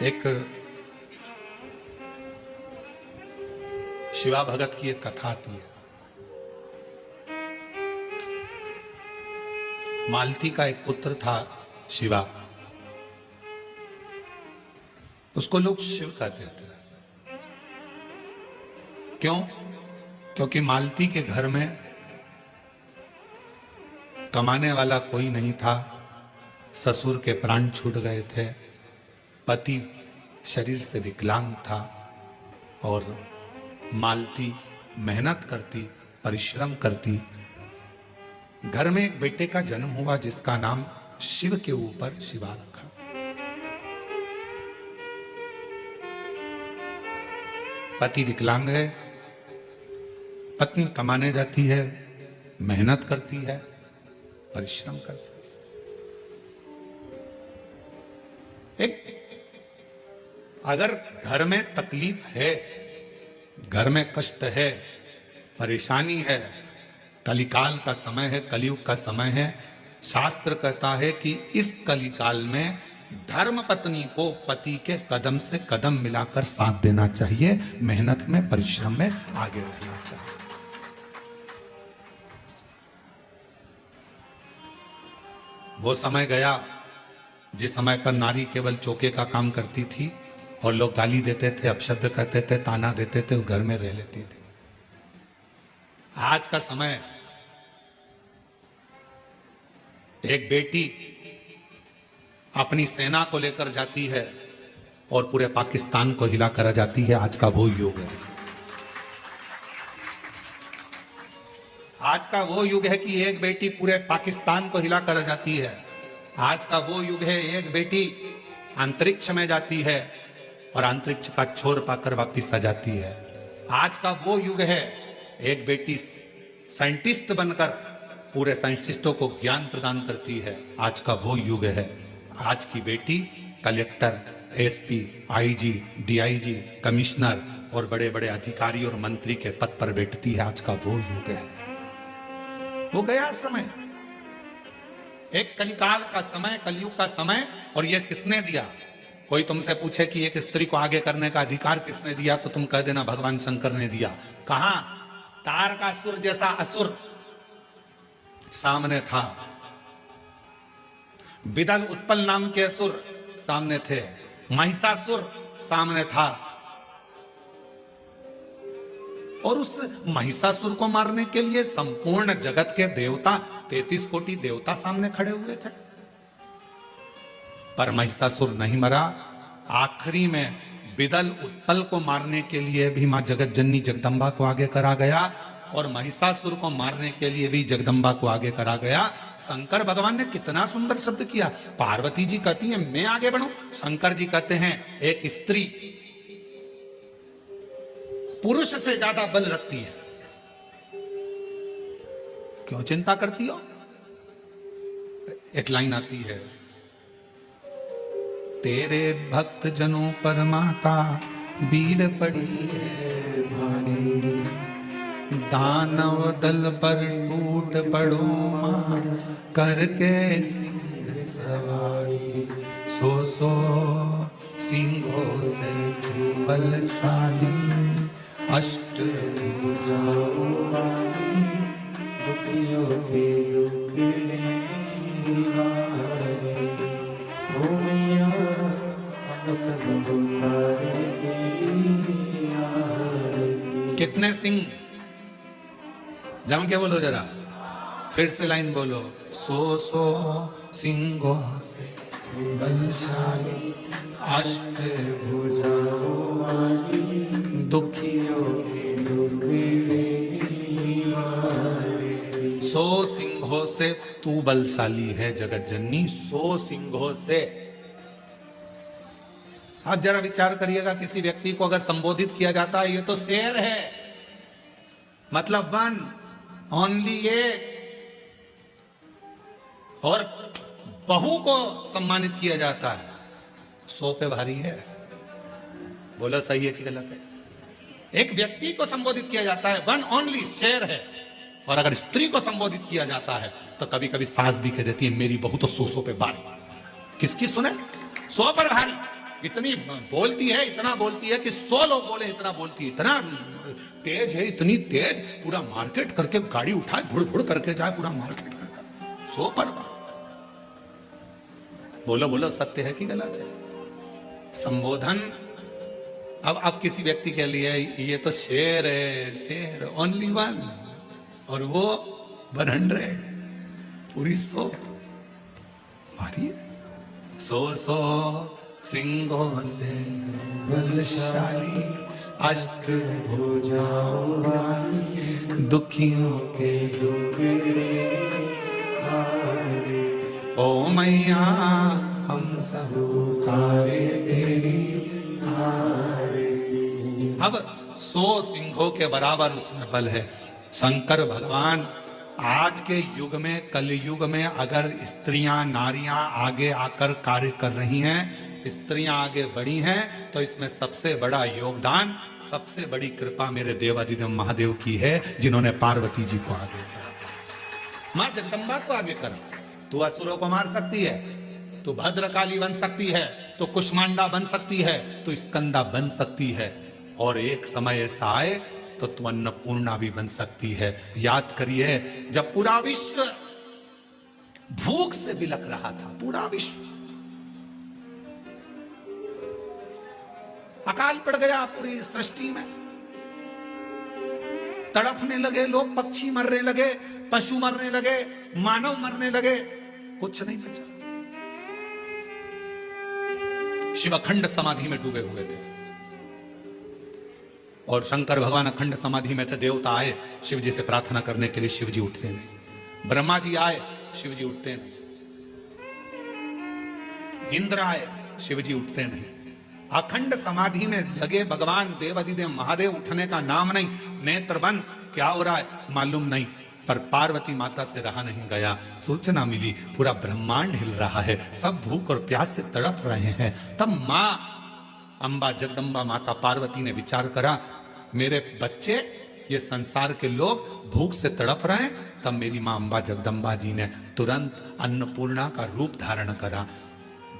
एक शिवा भगत की एक कथा आती है। मालती का एक पुत्र था शिवा, उसको लोग शिव कहते थे। क्यों? क्योंकि मालती के घर में कमाने वाला कोई नहीं था, ससुर के प्राण छूट गए थे, पति शरीर से विकलांग था और मालती मेहनत करती, परिश्रम करती। घर में एक बेटे का जन्म हुआ जिसका नाम शिव के ऊपर शिवा रखा। पति विकलांग है, पत्नी कमाने जाती है, मेहनत करती है, परिश्रम करती है। अगर घर में तकलीफ है, घर में कष्ट है, परेशानी है, कलिकाल का समय है, कलयुग का समय है, शास्त्र कहता है कि इस कलिकाल में धर्म पत्नी को पति के कदम से कदम मिलाकर साथ देना चाहिए, मेहनत में, परिश्रम में आगे रहना चाहिए। वो समय गया जिस समय पर नारी केवल चौके का काम करती थी और लोग गाली देते थे, अपशब्द कहते थे, ताना देते थे, वो घर में रह लेती थी। आज का समय एक बेटी अपनी सेना को लेकर जाती है और पूरे पाकिस्तान को हिला कर जाती है। आज का वो युग है। आज का वो युग है कि एक बेटी पूरे पाकिस्तान को हिला कर जाती है। आज का वो युग है एक बेटी अंतरिक्ष में जाती है और अंतरिक्ष का छोर पाकर वापिस आ जाती है। आज का वो युग है एक बेटी साइंटिस्ट बनकर पूरे साइंटिस्टों को ज्ञान प्रदान करती है। आज का वो युग है। आज की बेटी collector, SP, IG, DIG, commissioner और बड़े बड़े अधिकारी और मंत्री के पद पर बैठती है। आज का वो युग है। वो गया समय, एक कलिकाल का समय, कलयुग का समय। और ये किसने दिया? कोई तुमसे पूछे कि एक स्त्री को आगे करने का अधिकार किसने दिया, तो तुम कह देना भगवान शंकर ने दिया। कहां? तारकासुर जैसा असुर सामने था, विदल उत्पल नाम के असुर सामने थे, महिषासुर सामने था। और उस महिषासुर को मारने के लिए संपूर्ण जगत के देवता, 33 कोटि देवता सामने खड़े हुए थे, पर महिषासुर नहीं मरा। आखिरी में विदल उत्पल को मारने के लिए भी मां जगत जननी जगदम्बा को आगे करा गया और महिषासुर को मारने के लिए भी जगदम्बा को आगे करा गया। शंकर भगवान ने कितना सुंदर शब्द किया। पार्वती जी कहती हैं मैं आगे बढ़ूं, शंकर जी कहते हैं एक स्त्री पुरुष से ज्यादा बल रखती है, क्यों चिंता करती हो? एक लाइन आती है, तेरे भक्त जनों पर माता बीड़ पड़ी है भारी, दानव दल पर टूट पड़ो मां करके सिंह सवारी, सो सिंहों से बलशाली, अष्ट भुजाओं वाली, दुखियों के दुख निवारी, ओ मैया कितने सिंह? जम के बोलो जरा, फिर से लाइन बोलो, सो सिंहों से बलशाली, अष्ट भुजाओं वाली, दुखियों के दुख निवारे। 100 सिंहों से तू बलशाली है जगत जननी, 100 सिंहों से। आप जरा विचार करिएगा, किसी व्यक्ति को अगर संबोधित किया जाता है ये तो शेर है, मतलब वन ओनली एक, और बहू को सम्मानित किया जाता है 100 पे भारी है। बोला सही है कि गलत है? एक व्यक्ति को संबोधित किया जाता है वन ओनली, शेर है, और अगर स्त्री को संबोधित किया जाता है तो कभी कभी सास भी कह देती है मेरी बहू तो 100 पे भारी। किसकी सुने? 100 पर भारी। इतनी बोलती है, इतना बोलती है कि 100 लोग बोले इतना बोलती है, इतना तेज है, इतनी तेज, पूरा मार्केट करके गाड़ी उठाए भुड़ भुड़ करके जाए, पूरा मार्केट करके 100 पर भारी। बोलो बोलो, सत्य है कि गलत है? संबोधन अब किसी व्यक्ति के लिए ये तो शेर है, शेर ओनली वन, और वो 100 पूरी 100 भारी है। 100 सिंहों से बलशाली, अष्टभुजाओं वाली, दुखियों के दुखड़े हारे। ओ मैया हम सब उतारे तेरी आरती। अब 100 सिंहों के बराबर उसमें बल है। शंकर भगवान आज के युग में, कलयुग में अगर स्त्रियां नारियां आगे आकर कार्य कर रही हैं, स्त्रियां आगे बढ़ी हैं, तो इसमें सबसे बड़ा योगदान, सबसे बड़ी कृपा मेरे देवादिदेव महादेव की है, जिन्होंने पार्वती जी को आगे करा, मां जगदम्बा को आगे करा। तू असुरों को मार सकती है, तू भद्रकाली बन सकती है, तो कुष्मांडा बन सकती है, तो स्कंदा बन सकती है, और एक समय ऐसा आए तो तू अन्नपूर्णा भी बन सकती है। याद करिए, जब पूरा विश्व भूख से बिलख रहा था, पूरा विश्व, अकाल पड़ गया पूरी सृष्टि में, तड़पने लगे लोग, पक्षी मरने लगे, पशु मरने लगे, मानव मरने लगे, कुछ नहीं बचा। शिव अखंड समाधि में डूबे हुए थे, और शंकर भगवान अखंड समाधि में थे। देवता आए शिव जी से प्रार्थना करने के लिए, शिव जी उठते नहीं। ब्रह्मा जी आए, शिव जी उठते नहीं। इंद्र आए, शिव जी उठते नहीं। अखंड समाधि में लगे भगवान देवादिदेव महादेव, उठने का नाम नहीं, नेत्र बंद, क्या हो रहा है मालूम नहीं। पर पार्वती माता से रहा नहीं गया, सूचना मिली पूरा ब्रह्मांड हिल रहा है, सब भूख और प्यास से तड़प रहे हैं। तब मां अंबा जगदम्बा माता पार्वती ने विचार करा, मेरे बच्चे, ये संसार के लोग भूख से तड़प रहे हैं। तब मेरी मां अंबा जगदम्बा जी ने तुरंत अन्नपूर्णा का रूप धारण करा,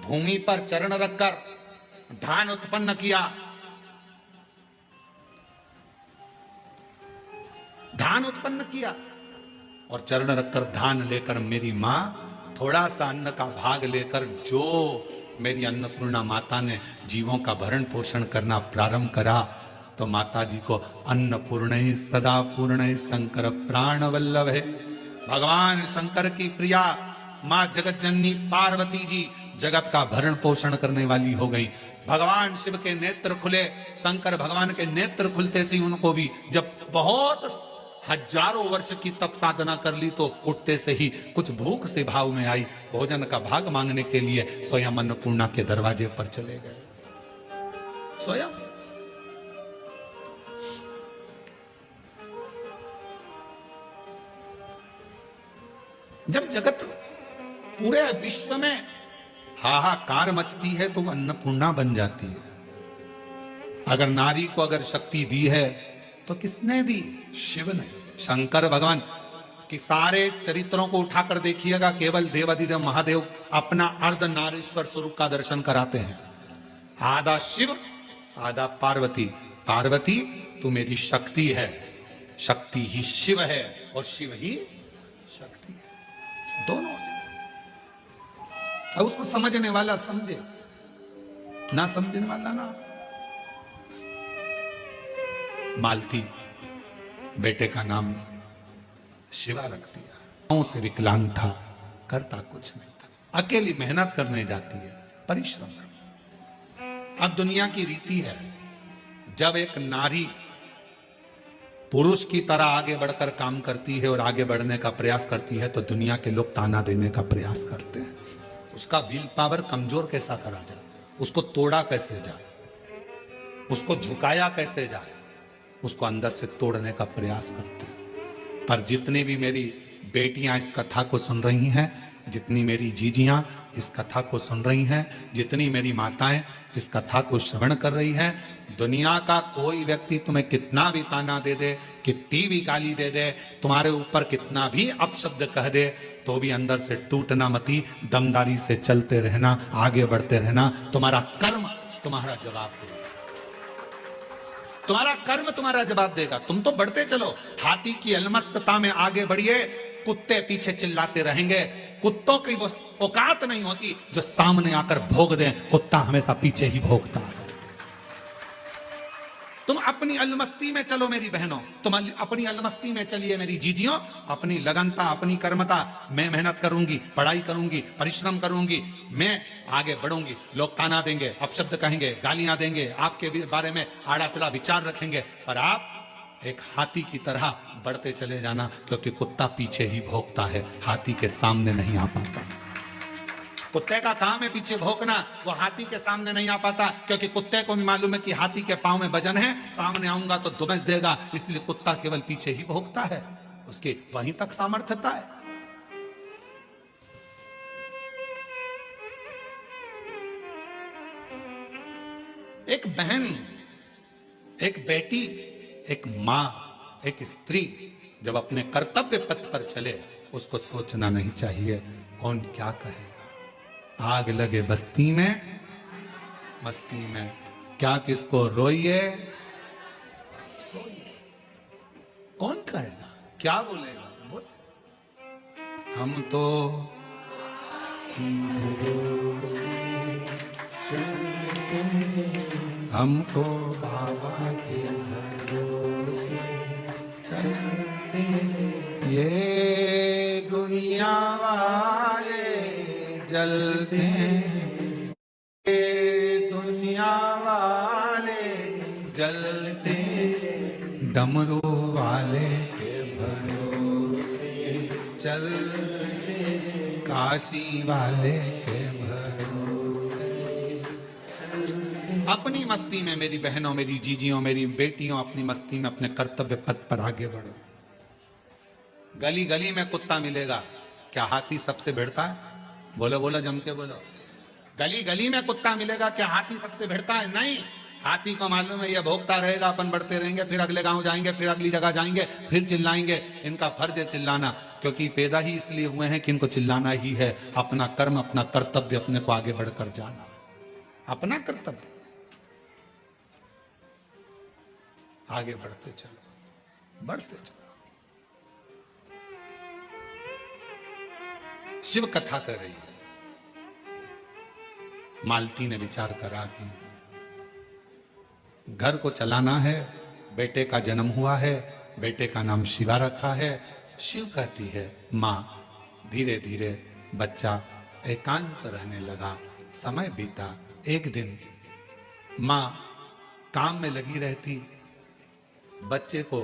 भूमि पर चरण रखकर धान उत्पन्न किया, धान उत्पन्न किया, और चरण रखकर धान लेकर मेरी मां थोड़ा सा अन्न का भाग लेकर, जो मेरी अन्नपूर्णा माता ने जीवों का भरण पोषण करना प्रारंभ करा, तो माता जी को अन्नपूर्ण सदा पूर्ण शंकर प्राण वल्लभ है। भगवान शंकर की प्रिया मां जगत जननी पार्वती जी जगत का भरण पोषण करने वाली हो गई। भगवान शिव के नेत्र खुले, शंकर भगवान के नेत्र खुलते से उनको भी, जब बहुत हजारों वर्ष की तप साधना कर ली, तो उठते से ही कुछ भूख से भाव में आई, भोजन का भाग मांगने के लिए स्वयं अन्नपूर्णा के दरवाजे पर चले गए। स्वयं जब जगत पूरे विश्व में हाहाकार मचती है तो अन्नपूर्णा बन जाती है। अगर नारी को अगर शक्ति दी है तो किसने दी? शिव ने। शंकर भगवान की सारे चरित्रों को उठाकर देखिएगा, केवल देवादिदेव महादेव अपना अर्ध नारीश्वर स्वरूप का दर्शन कराते हैं। आधा शिव आधा पार्वती। पार्वती तू मेरी शक्ति है, शक्ति ही शिव है और शिव ही शक्ति है, दोनों। अब उसको समझने वाला समझे, ना समझने वाला ना। मालती बेटे का नाम शिवा रख दिया। गांव से विकलांग था, करता कुछ नहीं था, अकेली मेहनत करने जाती है, परिश्रम। अब दुनिया की रीति है, जब एक नारी पुरुष की तरह आगे बढ़कर काम करती है और आगे बढ़ने का प्रयास करती है तो दुनिया के लोग ताना देने का प्रयास करते हैं। उसका विल पावर कमजोर कैसा करा जाए, उसको तोड़ा कैसे जाए, उसको झुकाया कैसे जाए, उसको अंदर से तोड़ने का प्रयास करते हैं। पर जितनी भी मेरी बेटियां इस कथा को सुन रही हैं, जितनी मेरी जीजियां इस कथा को सुन रही हैं, जितनी मेरी माताएं इस कथा को श्रवण कर रही हैं, दुनिया का कोई व्यक्ति तुम्हें कितना भी ताना दे दे, कितनी भी गाली दे दे, तुम्हारे ऊपर कितना भी अपशब्द कह दे, तो भी अंदर से टूटना मती, दमदारी से चलते रहना, आगे बढ़ते रहना। तुम्हारा कर्म तुम्हारा जवाब देगा, तुम्हारा कर्म तुम्हारा जवाब देगा। तुम तो बढ़ते चलो, हाथी की अलमस्तता में आगे बढ़िए, कुत्ते पीछे चिल्लाते रहेंगे। कुत्तों की वो औकात नहीं होती जो सामने आकर भोग दे, कुत्ता हमेशा पीछे ही भोगता है। तुम अपनी अलमस्ती में चलो मेरी बहनों, तुम अपनी अलमस्ती में चलिए मेरी जीजियों, अपनी लगनता, अपनी कर्मता। मैं मेहनत करूंगी, पढ़ाई करूंगी, परिश्रम करूंगी, मैं आगे बढ़ूंगी। लोग ताना देंगे, अपशब्द कहेंगे, गालियां देंगे, आपके बारे में आड़ा टिड़ा विचार रखेंगे, पर आप एक हाथी की तरह बढ़ते चले जाना, क्योंकि कुत्ता पीछे ही भोगता है, हाथी के सामने नहीं आ पाता। कुत्ते का काम है पीछे भौंकना, वो हाथी के सामने नहीं आ पाता, क्योंकि कुत्ते को भी मालूम है कि हाथी के पांव में वजन है, सामने आऊंगा तो दुबस देगा, इसलिए कुत्ता केवल पीछे ही भौंकता है, उसकी वहीं तक सामर्थ्यता है। एक बहन, एक बेटी, एक मां, एक स्त्री जब अपने कर्तव्य पथ पर चले, उसको सोचना नहीं चाहिए कौन क्या कहेगा। आग लगे बस्ती में, मस्ती में, क्या किसको रोइए, कौन कहेगा, क्या बोलेगा, बोले। हम तो हमको बाबा के भरोसे चलते, ये दुनिया वाले जलते, ये दुनिया वाले जलते, डमरू वाले के भरोसे चलते, काशी वाले के भरोसे। अपनी मस्ती में मेरी बहनों, मेरी जीजियों, मेरी बेटियों, अपनी मस्ती में अपने कर्तव्य पथ पर आगे बढ़ो। गली गली में कुत्ता मिलेगा, क्या हाथी सबसे भिड़ता है? बोलो बोलो, जम के बोलो। गली गली में कुत्ता मिलेगा, क्या हाथी सबसे भिड़ता है? नहीं। हाथी को मालूम है ये भोगता रहेगा, अपन बढ़ते रहेंगे, फिर अगले गांव जाएंगे, फिर अगली जगह जाएंगे, फिर चिल्लाएंगे। इनका फर्ज है चिल्लाना, क्योंकि पैदा ही इसलिए हुए हैं कि इनको चिल्लाना ही है। अपना कर्म, अपना कर्तव्य, अपने को आगे बढ़कर जाना, अपना कर्तव्य, आगे बढ़ते चलो, बढ़ते चलो। शिव कथा कर रही है। मालती ने विचार करा कि घर को चलाना है, बेटे का जन्म हुआ है, बेटे का नाम शिवा रखा है। शिव कहती है मां। धीरे धीरे बच्चा एकांत रहने लगा, समय बीता। एक दिन मां काम में लगी रहती, बच्चे को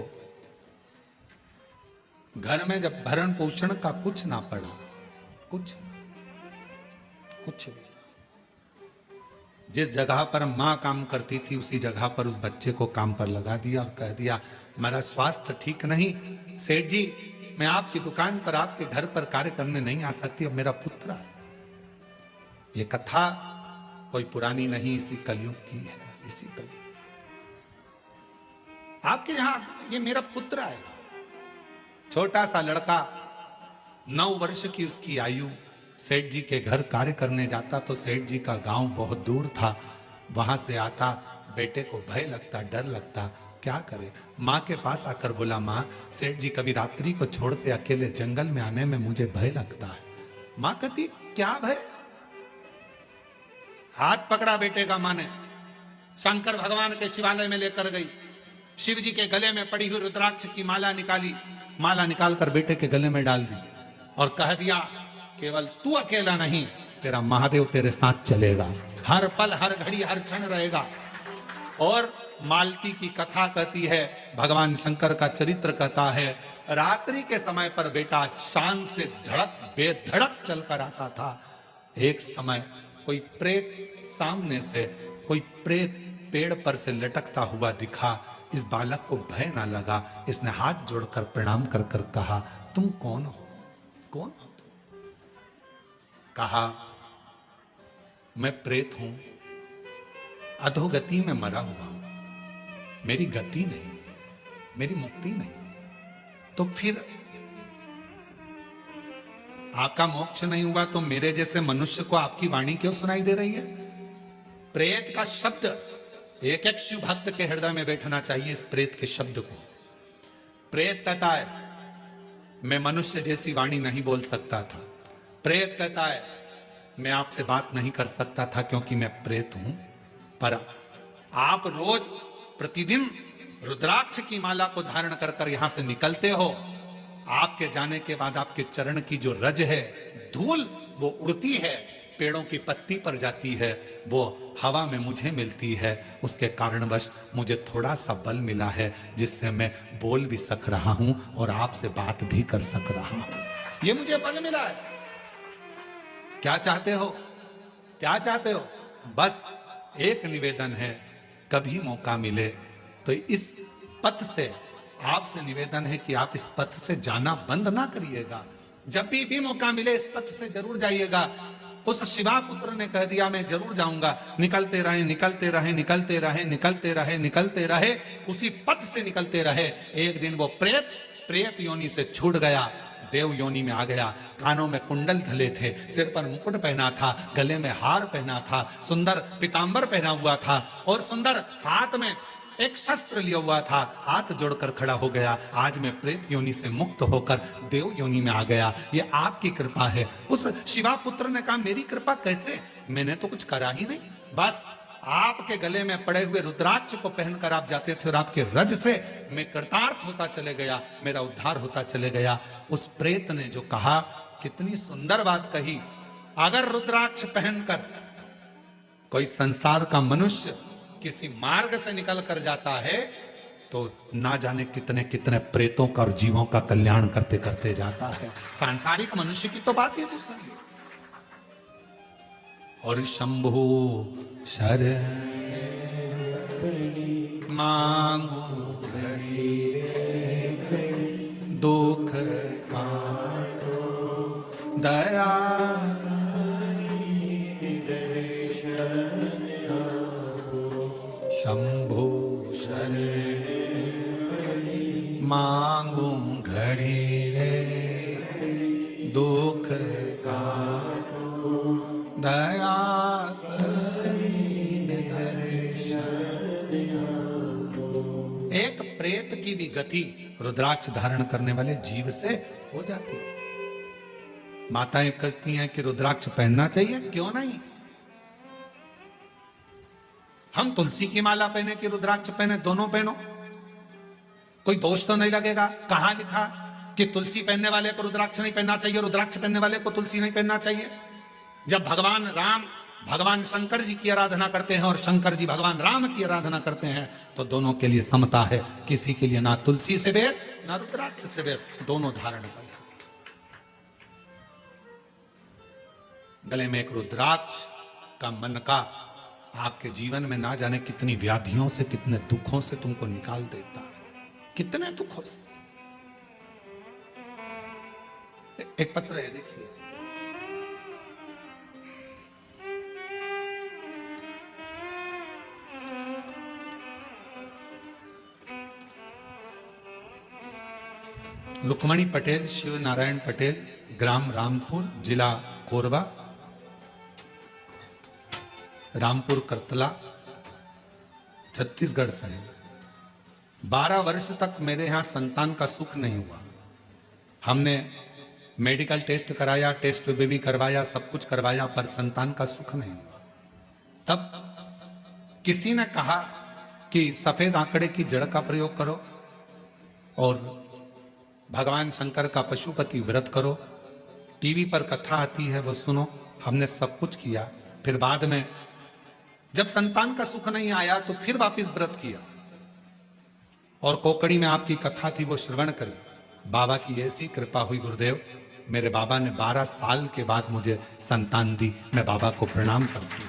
घर में जब भरण पोषण का कुछ ना पड़ा, कुछ भी, जिस जगह पर मां काम करती थी उसी जगह पर उस बच्चे को काम पर लगा दिया और कह दिया मेरा स्वास्थ्य ठीक नहीं, सेठ जी मैं आपकी दुकान पर, आपके घर पर कार्य करने नहीं आ सकती, अब मेरा पुत्र है। ये कथा कोई पुरानी नहीं, इसी कलयुग की है, इसी कलयुग। आपके यहां ये मेरा पुत्र आएगा। छोटा सा लड़का, 9 वर्ष की उसकी आयु, सेठ जी के घर कार्य करने जाता तो सेठ जी का गांव बहुत दूर था। वहां से आता, बेटे को भय लगता, डर लगता, क्या करे। माँ के पास आकर बोला माँ, सेठ जी कभी रात्रि को छोड़ते अकेले जंगल में आने में मुझे भय लगता है। माँ कहती क्या भय? हाथ पकड़ा बेटे का माँ ने, शंकर भगवान के शिवालय में लेकर गई, शिव जी के गले में पड़ी हुई रुद्राक्ष की माला निकाली, माला निकालकर बेटे के गले में डाल दी और कह दिया केवल तू अकेला नहीं, तेरा महादेव तेरे साथ चलेगा, हर पल हर घड़ी हर क्षण रहेगा। और मालती की कथा कहती है, भगवान शंकर का चरित्र कहता है, रात्रि के समय पर बेटा शान से धड़क बेधड़क चलकर आता था। एक समय कोई प्रेत सामने से, कोई प्रेत पेड़ पर से लटकता हुआ दिखा। इस बालक को भय ना लगा, इसने हाथ जोड़कर प्रणाम कर कर कहा, तुम कौन हो? कौन हो तुम? कहा, मैं प्रेत हूं, अधोगति में मरा हुआ हूं, मेरी गति नहीं, मेरी मुक्ति नहीं। तो फिर आपका मोक्ष नहीं हुआ तो मेरे जैसे मनुष्य को आपकी वाणी क्यों सुनाई दे रही है? प्रेत का शब्द एक एक शिव भक्त के हृदय में बैठना चाहिए। इस प्रेत के शब्द को, प्रेत कहता है मैं मनुष्य जैसी वाणी नहीं बोल सकता था। प्रेत कहता है मैं आपसे बात नहीं कर सकता था क्योंकि मैं प्रेत हूं। पर आप रोज प्रतिदिन रुद्राक्ष की माला को धारण कर कर यहां से निकलते हो। आपके जाने के बाद आपके चरण की जो रज है, धूल, वो उड़ती है, पेड़ों की पत्ती पर जाती है, वो हवा में मुझे मिलती है। उसके कारणवश मुझे थोड़ा सा बल मिला है जिससे मैं बोल भी सक रहा हूं और आपसे बात भी कर सक रहा हूं। ये मुझे बल मिला है। क्या चाहते हो? क्या चाहते हो? बस एक निवेदन है, कभी मौका मिले तो इस पथ से आपसे निवेदन है कि आप इस पथ से जाना बंद ना करिएगा। जब भी मौका मिले इस पथ से जरूर जाइएगा। उस शिवा पुत्र ने कह दिया मैं जरूर जाऊंगा। निकलते रहे, निकलते रहे, निकलते रहे, निकलते रहे, निकलते रहे, उसी पथ से निकलते रहे। एक दिन वो प्रेत योनि से छूट गया, देव योनि में आ गया। कानों में कुंडल धले थे, सिर पर मुकुट पहना था, गले में हार पहना था, सुंदर पीतांबर पहना हुआ था और सुंदर हाथ में एक शस्त्र लिया हुआ था। हाथ जोड़कर खड़ा हो गया, आज मैं प्रेत योनि से मुक्त होकर देव योनि में आ गया। ये आपकी कृपा है। उस शिवा पुत्र ने कहा मेरी कृपा कैसे? मैंने तो कुछ करा ही नहीं, बस आपके गले में पड़े हुए रुद्राक्ष को पहनकर आप जाते थे और आपके रज से मैं कृतार्थ होता चले गया, मेरा उद्धार होता चले गया। उस प्रेत ने जो कहा, कितनी सुंदर बात कही। अगर रुद्राक्ष पहनकर कोई संसार का मनुष्य किसी मार्ग से निकल कर जाता है तो ना जाने कितने कितने प्रेतों का और जीवों का कल्याण करते करते जाता है। सांसारिक मनुष्य की तो बात ही दूसरी। और शंभु शरण मांगो दुख काटो दया शंभु शरण मांगू घड़ी रे दुख काटो दया एक प्रेत की भी गति रुद्राक्ष धारण करने वाले जीव से हो जाती है। माताएं कहती हैं कि रुद्राक्ष पहनना चाहिए, क्यों नहीं? हम तुलसी की माला पहने कि रुद्राक्ष पहने, दोनों पहनो, कोई दोष तो नहीं लगेगा। कहां लिखा कि तुलसी पहनने वाले को रुद्राक्ष नहीं पहनना चाहिए, रुद्राक्ष पहनने वाले को तुलसी नहीं पहनना चाहिए? जब भगवान राम भगवान शंकर जी की आराधना करते हैं और शंकर जी भगवान राम की आराधना करते हैं तो दोनों के लिए समता है। किसी के लिए ना तुलसी से वेर ना रुद्राक्ष से वेर, दोनों धारण कर सकते। गले में एक रुद्राक्ष का मन का आपके जीवन में ना जाने कितनी व्याधियों से, कितने दुखों से तुमको निकाल देता है, कितने दुखों से। एक पत्र है, देखिए। रुक्मणी पटेल, शिव नारायण पटेल, ग्राम रामपुर, जिला कोरबा, रामपुर करतला, छत्तीसगढ़ से है। 12 वर्ष तक मेरे यहां संतान का सुख नहीं हुआ। हमने मेडिकल टेस्ट कराया, टेस्ट बेबी करवाया, सब कुछ करवाया, पर संतान का सुख नहीं हुआ। तब किसी ने कहा कि सफेद आंकड़े की जड़ का प्रयोग करो और भगवान शंकर का पशुपति व्रत करो, टीवी पर कथा आती है वो सुनो। हमने सब कुछ किया। फिर बाद में जब संतान का सुख नहीं आया तो फिर वापस व्रत किया और कोकड़ी में आपकी कथा थी वो श्रवण करी। बाबा की ऐसी कृपा हुई गुरुदेव, मेरे बाबा ने 12 साल के बाद मुझे संतान दी। मैं बाबा को प्रणाम करती हूं।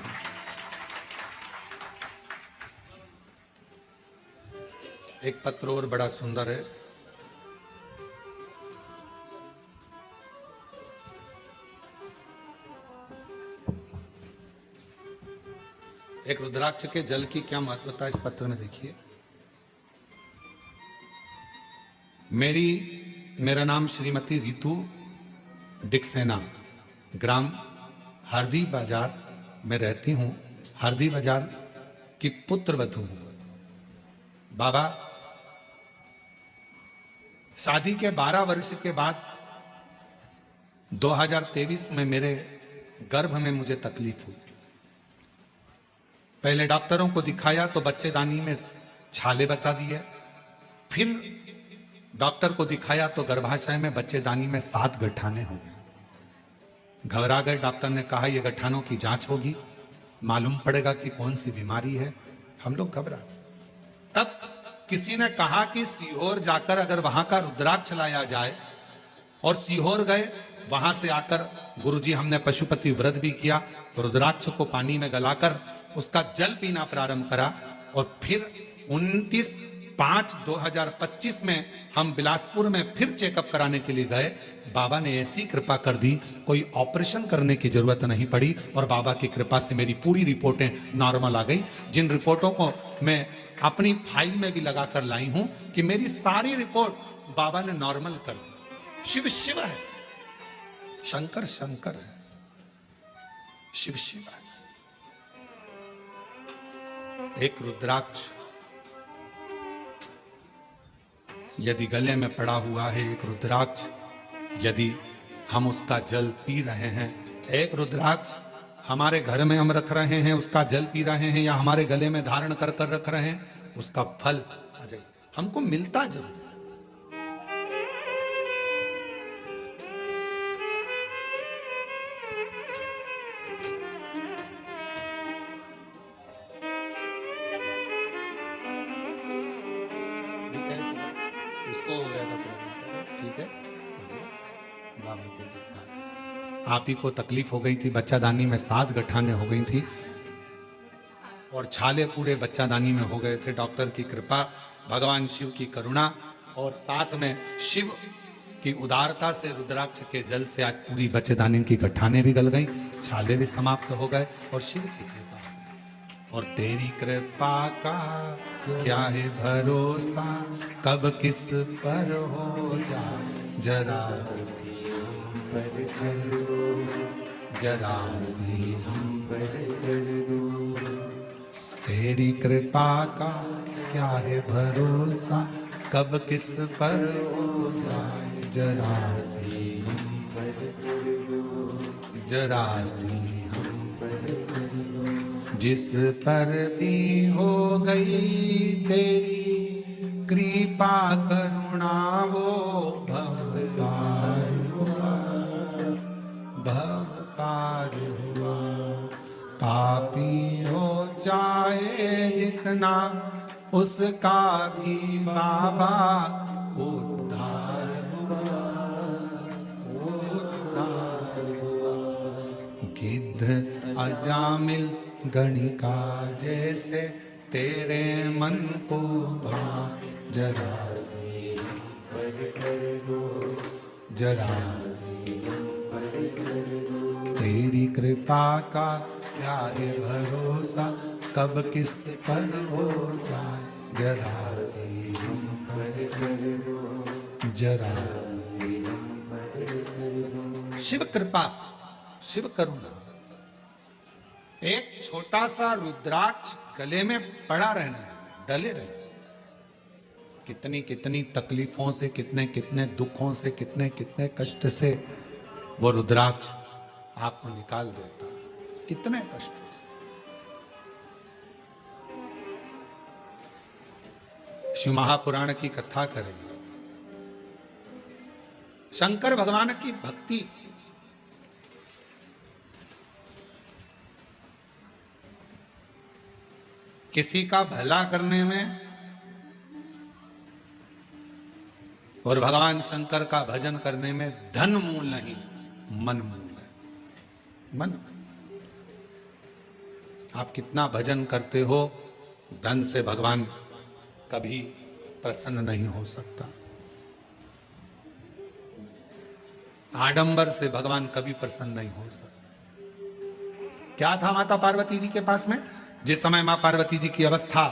एक पत्र और बड़ा सुंदर है। एक रुद्राक्ष के जल की क्या महत्वता इस पत्र में देखिए। मेरा नाम श्रीमती रितु डिक्सेना, ग्राम हरदी बाजार में रहती हूं। हरदी बाजार की पुत्र वधू हूं। बाबा, शादी के 12 वर्ष के बाद 2023 में मेरे गर्भ में मुझे तकलीफ हुई। पहले डॉक्टरों को दिखाया तो बच्चेदानी में छाले बता दिए। फिर डॉक्टर को दिखाया तो गर्भाशय में बच्चेदानी में 7 गठाने हो गए। घबरा गए। डॉक्टर ने कहा यह गठानों की जांच होगी, मालूम पड़ेगा कि कौन सी बीमारी है। हम लोग घबरा। तब किसी ने कहा कि सीहोर जाकर अगर वहां का रुद्राक्ष लाया जाए, और सीहोर गए। वहां से आकर गुरुजी हमने पशुपति व्रत भी किया। रुद्राक्ष को पानी में गलाकर उसका जल पीना प्रारंभ करा। और फिर 29/5/2025 में हम बिलासपुर में फिर चेकअप कराने के लिए गए। बाबा ने ऐसी कृपा कर दी, कोई ऑपरेशन करने की जरूरत नहीं पड़ी। और बाबा की कृपा से मेरी पूरी रिपोर्टें नॉर्मल आ गई, जिन रिपोर्टों को मैं अपनी फाइल में भी लगाकर लाई हूं कि मेरी सारी रिपोर्ट बाबा ने नॉर्मल कर दी। शिव शिव है, शंकर शंकर है, शिव शिव है। एक रुद्राक्ष यदि गले में पड़ा हुआ है, एक रुद्राक्ष यदि हम उसका जल पी रहे हैं, एक रुद्राक्ष हमारे घर में हम रख रहे हैं, उसका जल पी रहे हैं, या हमारे गले में धारण कर कर रख रहे हैं, उसका फल आ जाए हमको मिलता जरूर। इसको हो गया था, ठीक है। आप ही को तकलीफ हो गई थी, बच्चादानी में 7 गठाने हो गई थी और छाले पूरे बच्चादानी में हो गए थे। डॉक्टर की कृपा, भगवान शिव की करुणा और साथ में शिव की उदारता से रुद्राक्ष के जल से आज पूरी बच्चेदानी की गठाने भी गल गई, छाले भी समाप्त हो गए। और शिव की कृपा और तेरी कृपा का क्या है भरोसा, कब किस पर हो जाए जरा सी हम पर कर दो, जरा सी हम पर कर दो। तेरी कृपा का क्या है भरोसा, कब किस पर हो जाए जरा सी हम पर कर दो, जरा सी हम पर कर दो। जिस पर भी हो गई तेरी कृपा करुणा वो भवतार हुआ, भवतार हुआ। पापी हो जाए जितना उसका भी बाबा उद्धार हुआ, उद्धार हुआ। गिद्ध अजामिल गणिका जैसे तेरे मन को भा, जरा सी हम पर कर दो, जरा सी हम पर कर दो। तेरी कृपा का क्या है भरोसा, कब किस पर हो जाए जरा सी हम पर कर दो, जरा सी हम पर कर दो। शिव कृपा, शिव करुणा। एक छोटा सा रुद्राक्ष गले में पड़ा रहना है, डले रहे। कितनी कितनी तकलीफों से, कितने कितने दुखों से, कितने कितने कष्ट से वो रुद्राक्ष आपको निकाल देता है, कितने कष्टों से। शिव महापुराण की कथा करेंगे। शंकर भगवान की भक्ति किसी का भला करने में और भगवान शंकर का भजन करने में धन मूल नहीं, मन मूल है। मन, आप कितना भजन करते हो, धन से भगवान कभी प्रसन्न नहीं हो सकता। आडंबर से भगवान कभी प्रसन्न नहीं हो सकता। क्या था माता पार्वती जी के पास में? जिस समय मां पार्वती जी की अवस्था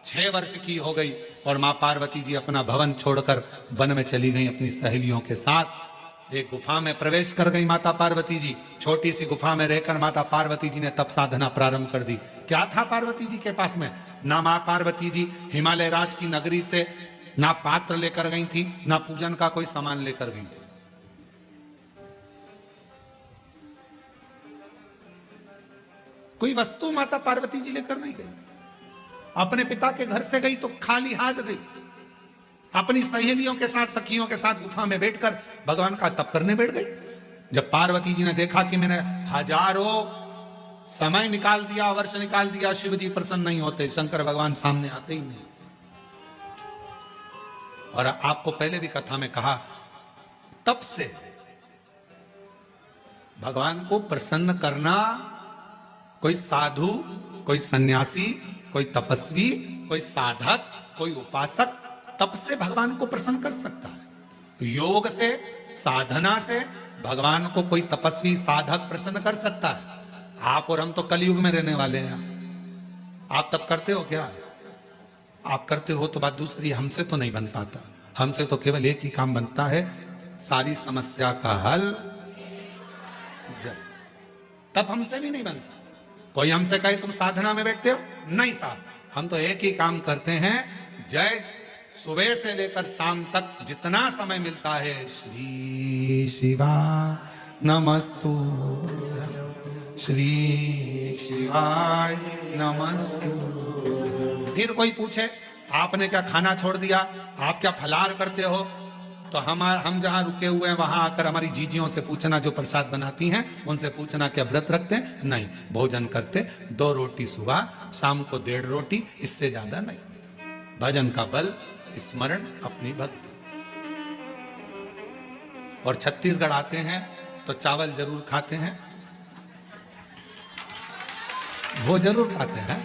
6 वर्ष की हो गई और मां पार्वती जी अपना भवन छोड़कर वन में चली गई अपनी सहेलियों के साथ। एक गुफा में प्रवेश कर गई माता पार्वती जी। छोटी सी गुफा में रहकर माता पार्वती जी ने तप साधना प्रारंभ कर दी। क्या था पार्वती जी के पास में? ना मां पार्वती जी हिमालय राज की नगरी से ना पात्र लेकर गई थी, ना पूजन का कोई सामान लेकर गई थी। कोई वस्तु माता पार्वती जी लेकर नहीं गई। अपने पिता के घर से गई तो खाली हाथ गई। अपनी सहेलियों के साथ, सखियों के साथ गुफा में बैठकर भगवान का तप करने बैठ गई। जब पार्वती जी ने देखा कि मैंने हजारों समय निकाल दिया, वर्ष निकाल दिया, शिव जी प्रसन्न नहीं होते, शंकर भगवान सामने आते ही नहीं। और आपको पहले भी कथा में कहा, तप से भगवान को प्रसन्न करना कोई साधु, कोई सन्यासी, कोई तपस्वी, कोई साधक, कोई उपासक तप से भगवान को प्रसन्न कर सकता है। योग से, साधना से भगवान को कोई तपस्वी, साधक प्रसन्न कर सकता है। आप और हम तो कलयुग में रहने वाले हैं। आप तप करते हो क्या? आप करते हो तो बात दूसरी, हमसे तो नहीं बन पाता। हमसे तो केवल एक ही काम बनता है, सारी समस्या का हल जय। तब हमसे भी नहीं बनता। कोई हमसे कहे तुम साधना में बैठते हो, नहीं साहब, हम तो एक ही काम करते हैं, जय सुबह से लेकर शाम तक जितना समय मिलता है, श्री शिवा नमस्तु, श्री शिवाय नमस्तु। फिर कोई पूछे आपने क्या खाना छोड़ दिया, आप क्या फलाहार करते हो, तो हम जहां रुके हुए हैं वहां आकर हमारी जीजियों से पूछना, जो प्रसाद बनाती हैं उनसे पूछना क्या व्रत रखते हैं? नहीं, भोजन करते 2 रोटी सुबह, शाम को 1.5 रोटी, इससे ज्यादा नहीं। भजन का बल, स्मरण, अपनी भक्ति। और छत्तीसगढ़ आते हैं तो चावल जरूर खाते हैं, वो जरूर खाते हैं।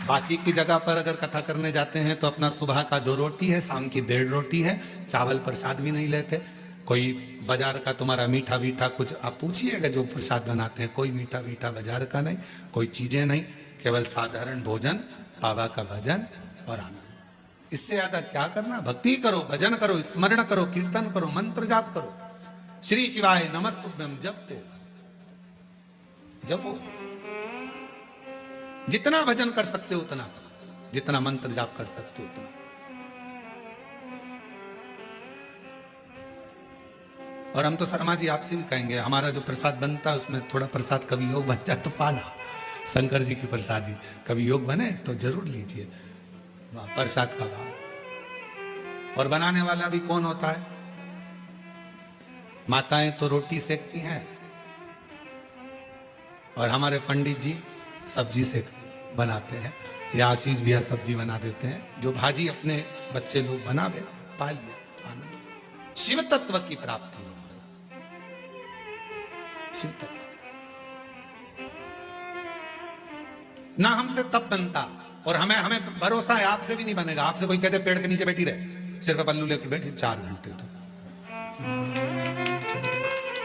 बाकी की जगह पर अगर कथा करने जाते हैं तो अपना सुबह का 2 रोटी है, शाम की 1.5 रोटी है, चावल प्रसाद भी नहीं लेते। कोई बाजार का तुम्हारा मीठा मीठा कुछ आप पूछिएगा जो प्रसाद बनाते हैं, कोई मीठा मीठा बाजार का नहीं, कोई चीजें नहीं, केवल साधारण भोजन, बाबा का भजन और आनंद। इससे ज्यादा क्या करना? भक्ति करो, भजन करो, स्मरण करो, कीर्तन करो, मंत्र जाप करो, श्री शिवाय नमस्तुभ्यम जपते जपो। जितना भजन कर सकते हो उतना, जितना मंत्र जाप कर सकते हो उतना। और हम तो शर्मा जी आपसे भी कहेंगे, हमारा जो प्रसाद बनता है उसमें थोड़ा प्रसाद कभी योग बन जाए तो पाना, शंकर जी की प्रसादी कभी योग बने तो जरूर लीजिए, प्रसाद का भाव। और बनाने वाला भी कौन होता है? माताएं तो रोटी सेकती हैं और हमारे पंडित जी सब्जी से बनाते हैं, या आशीष भैया सब्जी बना देते हैं। जो भाजी अपने बच्चे लोग बनावे, पा लिया आनंद। शिव तत्व की प्राप्ति हो, शिव तत्व। ना हमसे तप बनता, और हमें भरोसा है आपसे भी नहीं बनेगा। आपसे कोई कहते पेड़ के नीचे बैठी रहे, सिर पे पल्लू लेके बैठी 4 घंटे तक,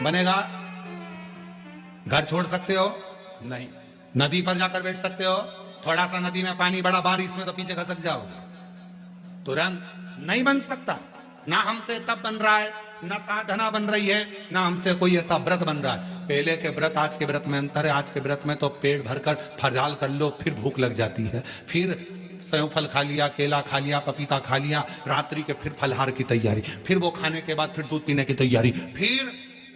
बनेगा? घर छोड़ सकते हो? नहीं। नदी पर जाकर बैठ सकते हो? थोड़ा सा नदी में पानी बड़ा बारिश में तो पीछे खसक जाओगे, तुरंत नहीं बन सकता। ना हमसे तप बन रहा है, ना साधना बन रही है, ना हमसे कोई ऐसा व्रत बन रहा है। पहले के व्रत आज के व्रत में अंतर है। आज के व्रत में तो पेट भरकर फलाहार कर लो, फिर भूख लग जाती है, फिर सेव फल खा लिया, केला खा लिया, पपीता खा लिया, रात्रि के फिर फलाहार की तैयारी, फिर वो खाने के बाद फिर दूध पीने की तैयारी, फिर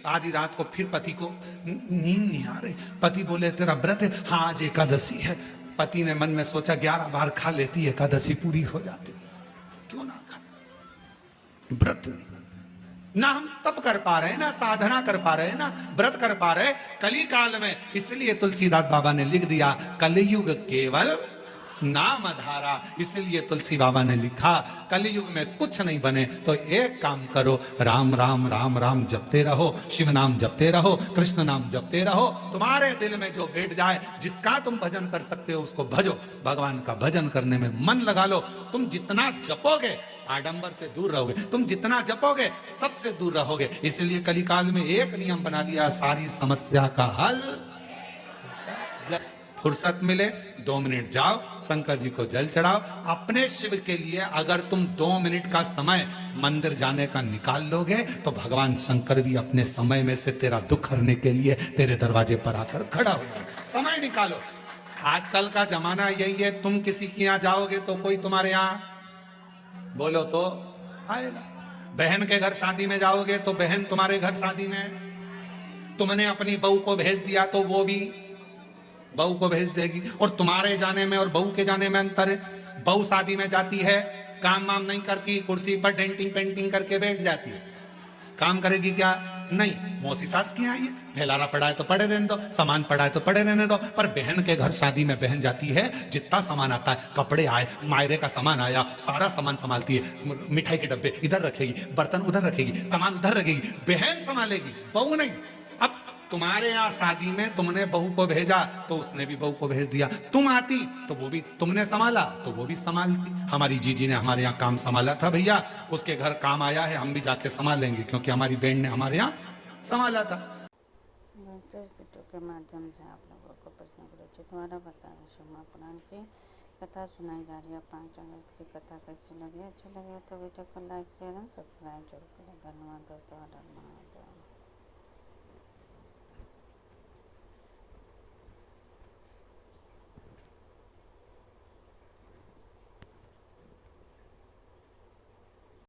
आधी रात को फिर पति को नींद नहीं आ रही, पति बोले तेरा व्रत है, हाँ आज एकादशी है। पति ने मन में सोचा 11 बार खा लेती, एकादशी पूरी हो जाती, क्यों ना खा? व्रत नहीं। ना हम तप कर पा रहे, ना साधना कर पा रहे, ना व्रत कर पा रहे कली काल में। इसलिए तुलसीदास बाबा ने लिख दिया, कलयुग केवल नाम आधारा। इसलिए तुलसी बाबा ने लिखा कलयुग में कुछ नहीं बने तो एक काम करो, राम राम राम राम जपते रहो, शिव नाम जपते रहो, कृष्ण नाम जपते रहो। तुम्हारे दिल में जो बैठ जाए, जिसका तुम भजन कर सकते हो उसको भजो। भगवान का भजन करने में मन लगा लो। तुम जितना जपोगे आडंबर से दूर रहोगे, तुम जितना जपोगे सबसे दूर रहोगे। इसलिए कलिकाल में एक नियम बना लिया, सारी समस्या का हल। फुर्सत मिले 2 मिनट जाओ, शंकर जी को जल चढ़ाओ। अपने शिव के लिए अगर तुम 2 मिनट का समय मंदिर जाने का निकाल लोगे तो भगवान शंकर भी अपने समय में से तेरा दुख हरने के लिए तेरे दरवाजे पर आकर खड़ा हो जाएगा। समय निकालो। आजकल का जमाना यही है, तुम किसी के यहाँ जाओगे तो कोई तुम्हारे यहाँ बोलो तो आएगा। बहन के घर शादी में जाओगे तो बहन तुम्हारे घर शादी में, तुमने अपनी बहू को भेज दिया तो वो भी बहू को भेज देगी। और तुम्हारे जाने में और बहू के जाने में अंतर है। बहू शादी में जाती है, काम वाम नहीं करती, कुर्सी पर डेंटिंग पेंटिंग करके बैठ जाती है। काम करेगी क्या? नहीं। मौसी सास की आई है, फैलारा पड़ा है तो पड़े रहने दो, सामान पड़ा है तो पड़े रहने दो। पर बहन के घर शादी में बहन जाती है, जितना सामान आता है, कपड़े आए, मायरे का सामान आया, सारा सामान संभालती है। मिठाई के डब्बे इधर रखेगी, बर्तन उधर रखेगी, सामान उधर रखेगी, बहन संभालेगी, बहू नहीं। अब तुम्हारे यहाँ शादी में तुमने बहू को भेजा तो उसने भी बहू को भेज दिया। तुम आती तो वो भी, तुमने संभाला तो वो भी संभालती। हमारी जीजी ने हमारे यहाँ काम संभाला था भैया, उसके घर काम आया है, हम भी जाके संभाल लेंगे क्योंकि हमारी बहन ने हमारे यहाँ संभाला था। वीडियो के माध्यम से आप लोगों को प्रश्न गुरुजी द्वारा बताया शिव पुराण की कथा सुनाई जा रही है। 5 अगस्त की कथा कैसी लगी? अच्छी लगे तो वीडियो को लाइक शेयर एंड सब्सक्राइब जरूर करें। धन्यवाद दोस्तों।